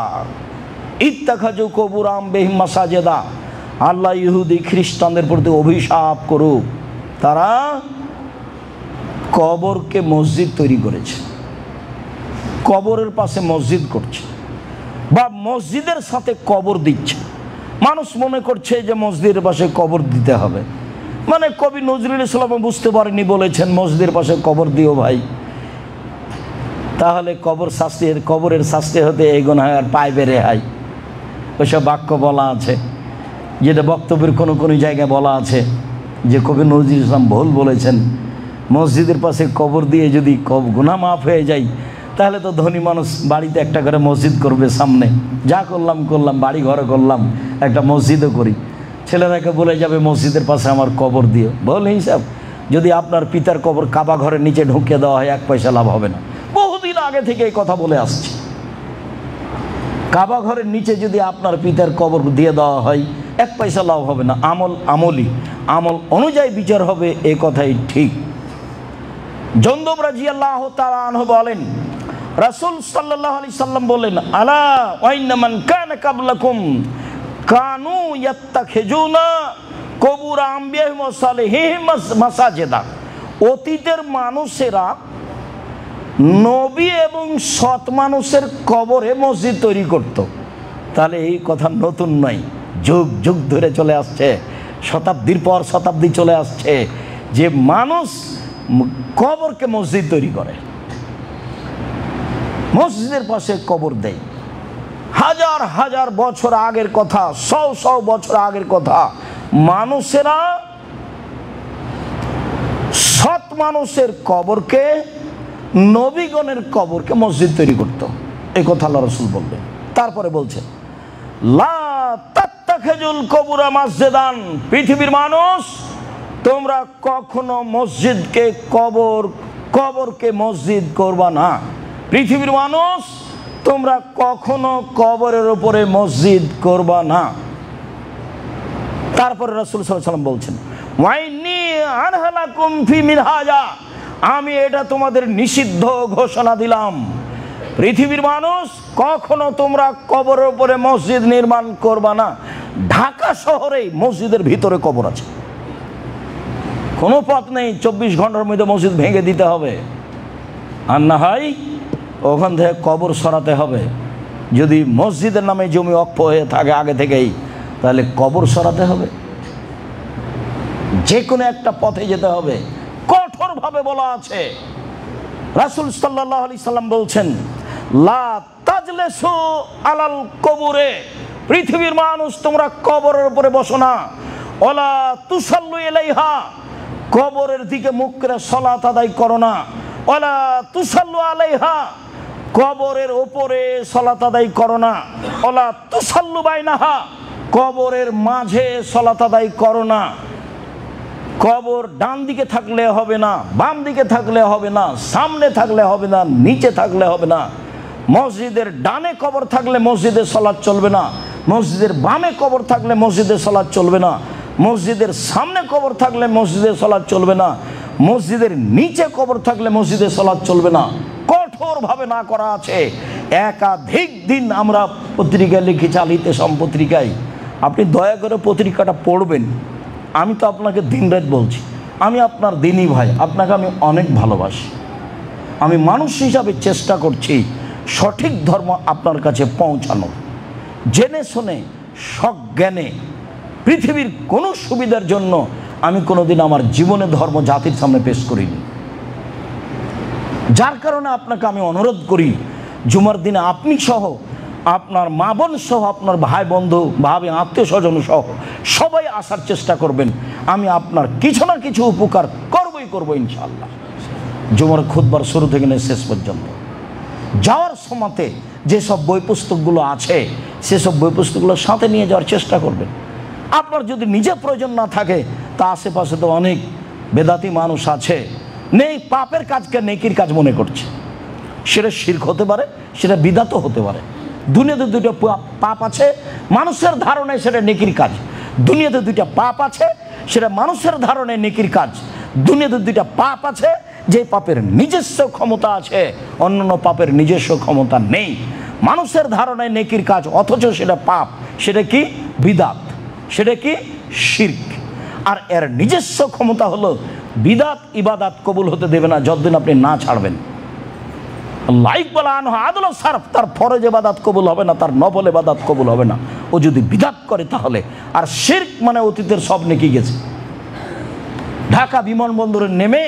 A: ইত্তাখাযু কুবুর আনবিহিম মাসাজিদা, আল্লাহ ইহুদি খ্রিস্টানদের প্রতি অভিশাপ করুক, তারা কবরকে মসজিদ তৈরি করেছে, কবরের পাশে মসজিদ করছে বা মসজিদের সাথে কবর দিচ্ছে। মানুষ মনে করছে যে মসজিদের পাশে কবর দিতে হবে, মানে কবি নজরুল ইসলাম বুঝতে পারেনি, বলেছেন মসজিদের পাশে কবর দিও ভাই। তাহলে কবরের শাস্তি হতে এই গুনাহ আর পাইবে রেহাই। ওইসব বাক্য বলা আছে, যেটা বক্তব্যের কোনো জায়গায় বলা আছে যে কবি নজরুল ইসলাম ভুল বলেছেন, মসজিদের পাশে কবর দিয়ে যদি গুনাহ মাফ হয়ে যায়, তাহলে তো ধনী মানুষ বাড়িতে একটা করে মসজিদ করবে, সামনে যা করলাম, বাড়ি ঘরে করলাম, একটা মসজিদও করি, ছেলেরাকে বলে যাবে মসজিদের পাশে আমার কবর দিও। ভুল হিসাব। যদি আপনার পিতার কবর কাবা ঘরের নিচে ঢুকিয়ে দেওয়া হয় 1 পয়সা লাভ হবে না। বহুদিন আগে থেকে এই কথা বলে আসছি। কাবা ঘরের নিচে যদি আপনার পিতার কবর দিয়ে দেওয়া হয় 1 পয়সা লাভ হবে না। আমল অনুযায়ী বিচার হবে, এই কথাই ঠিক। জন্দব রাদিয়াল্লাহু তাআলা আনহু বলেন, রাসূল সাল্লাল্লাহু আলাইহি সাল্লাম বলেন, আলা ওয়াইন্না মান কানা কাবলাকুম কানু ইয়াত্তাখিজুনা কবুর আম্বিয়াহিম ওয়া সালিহিম মাসাজিদা। অতীতের মানুষেরা নবী এবং সৎ মানুষের কবরে মসজিদ তৈরি করত। তাহলে এই কথা নতুন নয়, যুগ যুগ ধরে চলে আসছে, শতাব্দীর পর শতাব্দী চলে আসছে যে মানুষ কবরকে মসজিদ তৈরি করে, মসজিদের পাশে কবর দেয়। হাজার হাজার বছর আগের কথা, শো বছর আগের কথা, মানুষেরা সৎ মানুষের কবরকে, নবীগণের কবরকে মসজিদ তৈরি করত। এই কথা আল্লাহ রাসূল বললেন। তারপরে বলছেন, লা তাত্তাখিজুল কবুরা মাসজিদান, পৃথিবীর মানুষ তোমরা কখনো মসজিদকে কবরকে মসজিদ করবা না। পৃথিবীর মানুষ তোমরা কখনো কবরের উপরে মসজিদ করবা না। তারপরে রাসূল সাল্লাল্লাহু আলাইহি ওয়াসাল্লাম বলছেন, ওয়াইন্নী আনহালাকুম ফি মিনহাজা, আমি এটা তোমাদের নিষিদ্ধ ঘোষণা দিলাম। পৃথিবীর মানুষ কখনো তোমরা কবরের উপরে মসজিদ নির্মাণ করবা না। ঢাকা শহরে মসজিদের ভিতরে কবর আছে, কোনো পথ নেই 24 ঘন্টার মধ্যে মসজিদ ভেঙে দিতে হবে, আর না হয় ওখান থেকে কবর সরাতে হবে। যদি মসজিদের নামে জমি অক্ষ হয়ে থাকে আগে থেকেই, তাহলে কবর সরাতে হবে, যে কোনো একটা পথে যেতে হবে। কঠোরভাবে বলা আছে। রাসূল সাল্লাল্লাহু আলাইহি সাল্লাম বলছেন, লা তাজলিসু আলাল কবুরে, পৃথিবীর মানুষ তোমরা কবরের উপরে বসো না। ওয়ালা তুসাল্লু ইলাইহা, কবরের দিকে মুখ করে সালাত আদায় করো না। ওয়ালা তুসাল্লু আলাইহা, কবরের উপরে সালাত আদায় করো না। ওয়ালা তুসাল্লু বাইনাহা, কবরের মাঝে সালাত আদায় করো না। কবর ডান দিকে থাকলে হবে না, বাম দিকে থাকলে হবে না, সামনে থাকলে হবে না, নিচে থাকলে হবে না। মসজিদের ডানে কবর থাকলে মসজিদে সালাত চলবে না, মসজিদের বামে কবর থাকলে মসজিদে সালাত চলবে না, মসজিদের সামনে কবর থাকলে মসজিদে সালাত চলবে না, মসজিদের নিচে কবর থাকলে মসজিদে সালাত চলবে না। কঠোরভাবে না করা আছে। একাধিক দিন আমরা পত্রিকায় লিখেছি, আল ইতিসাম পত্রিকায়, আপনি দয়া করে পত্রিকাটা পড়বেন। আমি তো আপনাকে দিনরাত বলছি, আমি আপনার দিনই ভাই, আপনাকে আমি অনেক ভালোবাসি। আমি মানুষ হিসাবে চেষ্টা করছি সঠিক ধর্ম আপনার কাছে পৌঁছানো, জেনে শুনে সজ্ঞানে। পৃথিবীর কোনো সুবিধার জন্য আমি কোনোদিন আমার জীবনে ধর্ম জাতির সামনে পেশ করিনি। যার কারণে আপনাকে আমি অনুরোধ করি, জুমার দিনে আপনি সহ, আপনার মা বোন সহ, আপনার ভাই বন্ধু ভাবি আত্মীয় স্বজন সহ সবাই আসার চেষ্টা করবেন। আমি আপনার কিছু না কিছু উপকার করবো ইনশাআল্লাহ, জুমার খুতবার শুরু থেকে নিয়ে শেষ পর্যন্ত। যাওয়ার সময়তে যেসব বই পুস্তকগুলো আছে সেসব বই পুস্তকগুলো সাথে নিয়ে যাওয়ার চেষ্টা করবেন। আপনার যদি নিজে প্রয়োজন না থাকে, তা আশেপাশে তো অনেক বেদাতি মানুষ আছে, নেই পাপের কাজকে নেকির কাজ মনে করছে। সেটা শিরক হতে পারে, সেটা বিদাতও হতে পারে। দুনিয়াতে দুটো পাপ আছে, মানুষের ধারণায় সেটা নেকির কাজ। দুনিয়াতে দুইটা পাপ আছে, সেটা মানুষের ধারণায় নেকির কাজ। দুনিয়াতে দুইটা পাপ আছে, যে পাপের নিজস্ব ক্ষমতা আছে, অন্যান্য পাপের নিজস্ব ক্ষমতা নেই। মানুষের ধারণায় নেকির কাজ, অথচ সেটা পাপ। সেটা কি? বিদাত। সেটা কি? শিরক। আর এর নিজস্ব ক্ষমতা হলো বিদাত ইবাদাত কবুল হতে দেবে না যতদিন আপনি না ছাড়বেন। লাইক বলা আদল সারফ, তার ফরজ ইবাদাত কবুল হবে না, তার নফল ইবাদাত কবুল হবে না ও যদি বিদাত করে তাহলে। আর শিরক মানে অতীতের সব নেকি গেছে। ঢাকা বিমানবন্দরে নেমে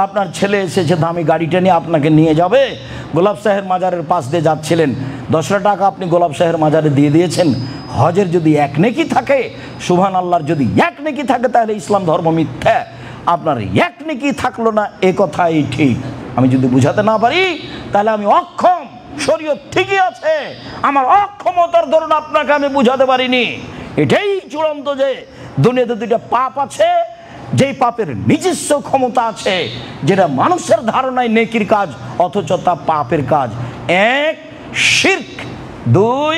A: আপনার ছেলে এসেছে দামি গাড়িটা নিয়ে আপনাকে নিয়ে যাবে, গোলাপ শাহের মাজারের পাশ দিয়ে যাচ্ছিলেন, 10 টাকা আপনি গোলাপ শাহের মাজারে দিয়ে দিয়েছেন। হজের যদি এক নেকি থাকে, সুবহান আল্লাহর যদি এক নেকি থাকে, তাহলে ইসলাম ধর্ম মিথ্যা। আপনার এক নেকি থাকলো না, এ কথাই ঠিক। আমি যদি বুঝাতে না পারি তাহলে আমি অক্ষম। শরীয়ত ঠিকই আছে, আমার অক্ষমতার ধরুন আপনাকে আমি বুঝাতে পারিনি। এটাই চূড়ান্ত যে দুনিয়াতে দুইটা পাপ আছে, যেই পাপের নিজস্ব ক্ষমতা আছে, যেটা মানুষের ধারণায় নেকির কাজ অথচ তা পাপের কাজ। এক, শিরক। দুই,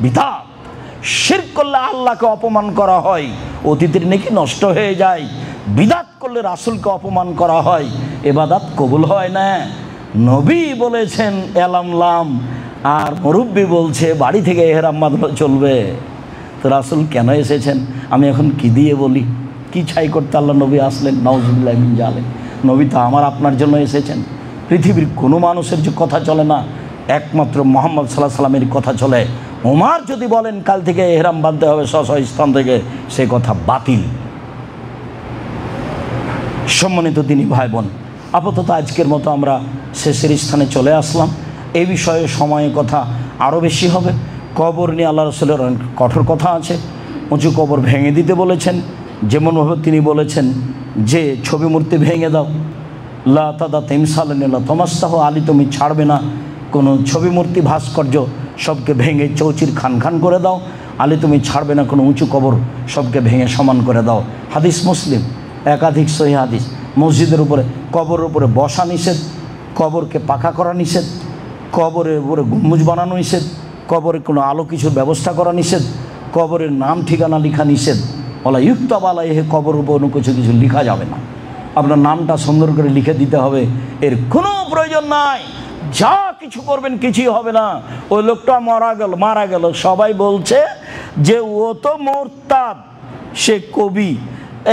A: বিদআত। শিরক করলে আল্লাহকে অপমান করা হয়, অতীতের নেকি নষ্ট হয়ে যায়। বিদআত করলে রাসূলকে অপমান করা হয়, ইবাদত কবুল হয় না। নবী বলেছেন এলাম লাম, আর মুরব্বি বলছে বাড়ি থেকে এহরাম বাঁধলে চলবে। তো রাসূল কেন এসেছেন আমি এখন কি দিয়ে বলি? কি ছাই করতে আল্লাহ নবী আসলেন? নাউজুবিল্লাহ মিন জালিক। নবী তো আমার আপনার জন্য এসেছেন। পৃথিবীর কোনো মানুষের যে কথা চলে না, একমাত্র মুহাম্মদ সাল্লাল্লাহু আলাইহি ওয়াসাল্লামের কথা চলে। ওমর যদি বলেন কাল থেকে এহরাম বাঁধতে হবে স্ব স্থান থেকে, সে কথা বাতিল। সম্মানিত দিনী ভাই বোন, আপাতত আজকের মতো আমরা শেষের স্থানে চলে আসলাম। এই বিষয়ে সময়ে কথা আরও বেশি হবে। কবর নিয়ে আল্লাহ রাসূলের কঠোর কথা আছে। উঁচু কবর ভেঙে দিতে বলেছেন, যেমনভাবে তিনি বলেছেন যে ছবি মূর্তি ভেঙে দাও, লা তাদা তিমসালান লা তামাসসাহ, আলী তুমি ছাড়বে না কোনো ছবি মূর্তি ভাস্কর্য, সবকে ভেঙে চৌচির খান খান করে দাও। আলী তুমি ছাড়বে না কোনো উঁচু কবর, সবকে ভেঙে সমান করে দাও। হাদিস মুসলিম, একাধিক সহিহ হাদিস। মসজিদের উপরে কবরের উপরে বসা নিষেধ, কবরকে পাকা করা নিষেধ, কবরের উপরে গম্বুজ বানানো নিষেধ, কবরে কোনো আলো কিছুর ব্যবস্থা করা নিষেধ, কবরের নাম ঠিকানা লেখা নিষেধ। ওয়ালা ইউকতাব আলাইহি, কবর উপর কোনো কিছু লেখা যাবে না। আপনার নামটা সুন্দর করে লিখে দিতে হবে, এর কোনো প্রয়োজন নাই। যা কিছু করবেন কিছুই হবে না। ওই লোকটা মারা গেল, সবাই বলছে যে ও তো মোরতাদ, সে কবি,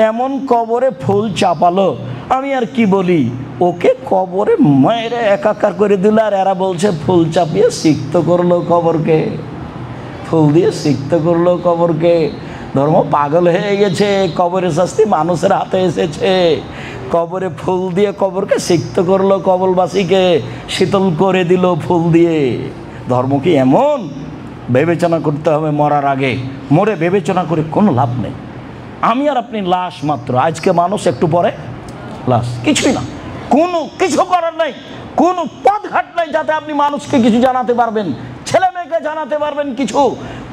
A: এমন কবরে ফুল চাপালো। আমি আর কি বলি, ওকে কবরে মায়েরা একাকার করে দিল, আর এরা বলছে ফুল চাপিয়ে সিক্ত করলো কবরকে, ফুল দিয়ে সিক্ত করলো কবরকে। ধর্ম পাগল হয়ে গেছে। কবরের শাস্তি মানুষের হাতে এসেছে। কবরে ফুল দিয়ে কবরকে সিক্ত করলো, কবরবাসীকে শীতল করে দিল ফুল দিয়ে। ধর্ম কি এমন? বিবেচনা করতে হবে মরার আগে। মরে বিবেচনা করে কোনো লাভ নেই। আমি আর আপনি লাশ মাত্র। আজকে মানুষ, একটু পরে লাশ। কিছুই না, কোনো কিছু করার নেই, কোনো পথঘাট নেই যাতে আপনি মানুষকে কিছু জানাতে পারবেন, ছেলে মেয়েকে জানাতে পারবেন কিছু।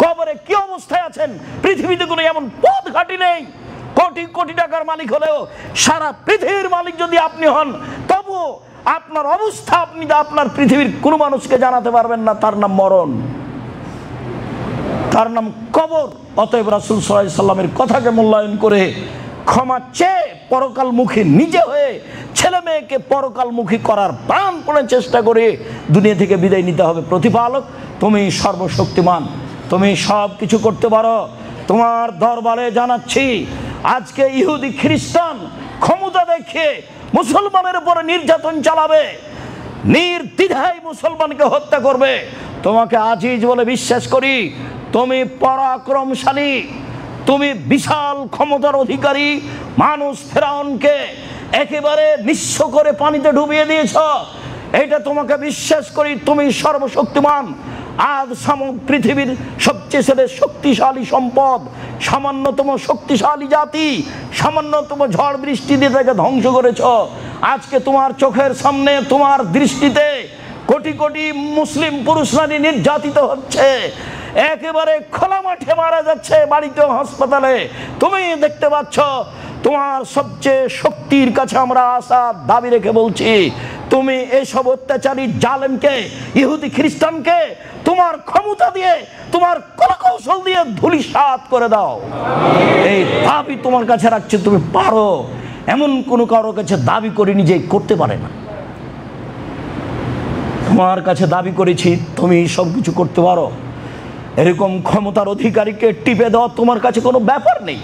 A: কবরে কি অবস্থায় আছেন, পৃথিবীতে কোনো এমন পথঘাটই নেই। কোটি কোটি টাকার মালিক হলেও, সারা পৃথিবীর মালিক যদি আপনি হন, তবু আপনার অবস্থা আপনি আপনার পৃথিবীর কোনো মানুষকে জানাতে পারবেন না। তার নাম মরণ, তার নাম কবর। অতএব রাসূল সাল্লাল্লাহু আলাইহি সাল্লামের কথাকে মূল্যায়ন করে, ক্ষমা চেয়ে পরকালমুখী নিজে হয়ে ছেলে মেয়েকে পরকালমুখী করার প্রাণপণে চেষ্টা করে দুনিয়া থেকে বিদায় নিতে হবে। প্রতিপালক তুমি সর্বশক্তিমান, তুমি সব কিছু করতে পারো। তোমার দরবারে জানাচ্ছি, আজকে ইহুদি খ্রিস্টান ক্ষমতা দেখিয়ে মুসলমানের উপরে নির্যাতন চালাবে, নির্দ্বিধায় মুসলমানকে হত্যা করবে। তোমাকে আজিজ বলে বিশ্বাস করি, তুমি পরাক্রমশালী, তুমি বিশাল ক্ষমতার অধিকারী। মানুষ ফেরাউনকে একেবারে নিঃস্ব করে পানিতে ডুবিয়ে দিয়েছ, এটা তোমাকে বিশ্বাস করি। তুমি সর্বশক্তিমান। আজ পৃথিবীর সবচেয়ে শক্তিশালী সম্পদ, সামান্যতম শক্তিশালী জাতি, সামান্যতম ঝড় বৃষ্টি দিয়ে তাকে ধ্বংস করেছ। আজকে তোমার চোখের সামনে, তোমার দৃষ্টিতে কোটি কোটি মুসলিম পুরুষ নারী নির্যাতিত হচ্ছে, একেবারে খোলা মাঠে মারা যাচ্ছে, বাড়িতে হাসপাতালে। তুমি দেখতে পাচ্ছ। তোমার সবচেয়ে শক্তির কাছে আমরা আশা দাবি রেখে বলছি, তুমি এসব অত্যাচারী জালেমকে, ইহুদি খ্রিস্টানকে তোমার ক্ষমতা দিয়ে, তোমার কলাকৌশল দিয়ে ধূলিসাৎ করে দাও। এই দাবি তোমার কাছে রাখছে। তুমি পারো, এমন কোনো কারোর কাছে দাবি করিনি যে করতে পারে না। তোমার কাছে দাবি করেছি তুমি সব কিছু করতে পারো। এরকম ক্ষমতার অধিকারীকে টিপে দেওয়া তোমার কাছে কোনো ব্যাপার নেই।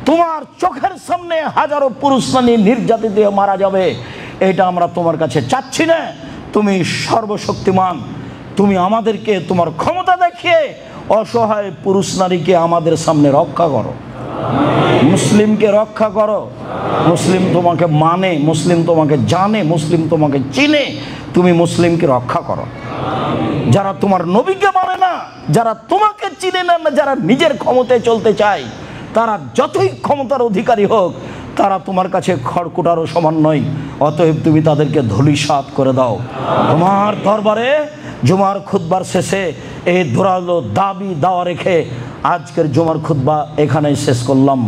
A: তোমার চোখের সামনে হাজারো পুরুষ নারী নির্যাতিত হয়ে মারা যাবে, এটা আমরা তোমার কাছে চাচ্ছি না। তুমি সর্বশক্তিমান, তুমি আমাদেরকে তোমার ক্ষমতা দেখিয়ে অসহায় পুরুষ নারীকে আমাদের সামনে রক্ষা করো, মুসলিমকে রক্ষা করো। মুসলিম তোমাকে মানে, মুসলিম তোমাকে জানে, মুসলিম তোমাকে চিনে। তুমি মুসলিমকে রক্ষা করো। যারা তোমার নবীকে মানে না, যারা তোমাকে চিনে না, যারা নিজের ক্ষমতায় চলতে চায়, তারা যতই ক্ষমতার অধিকারী হোক, তারা তোমার কাছে খড়কুটারও সমান নয়। অতএব তুমি তাদেরকে ধূলিসাৎ করে দাও। তোমার দরবারে জুমার খুতবার শেষে এই ধরালো দাবি দাওয়া রেখে আজকের জুমার খুতবা এখানেই শেষ করলাম।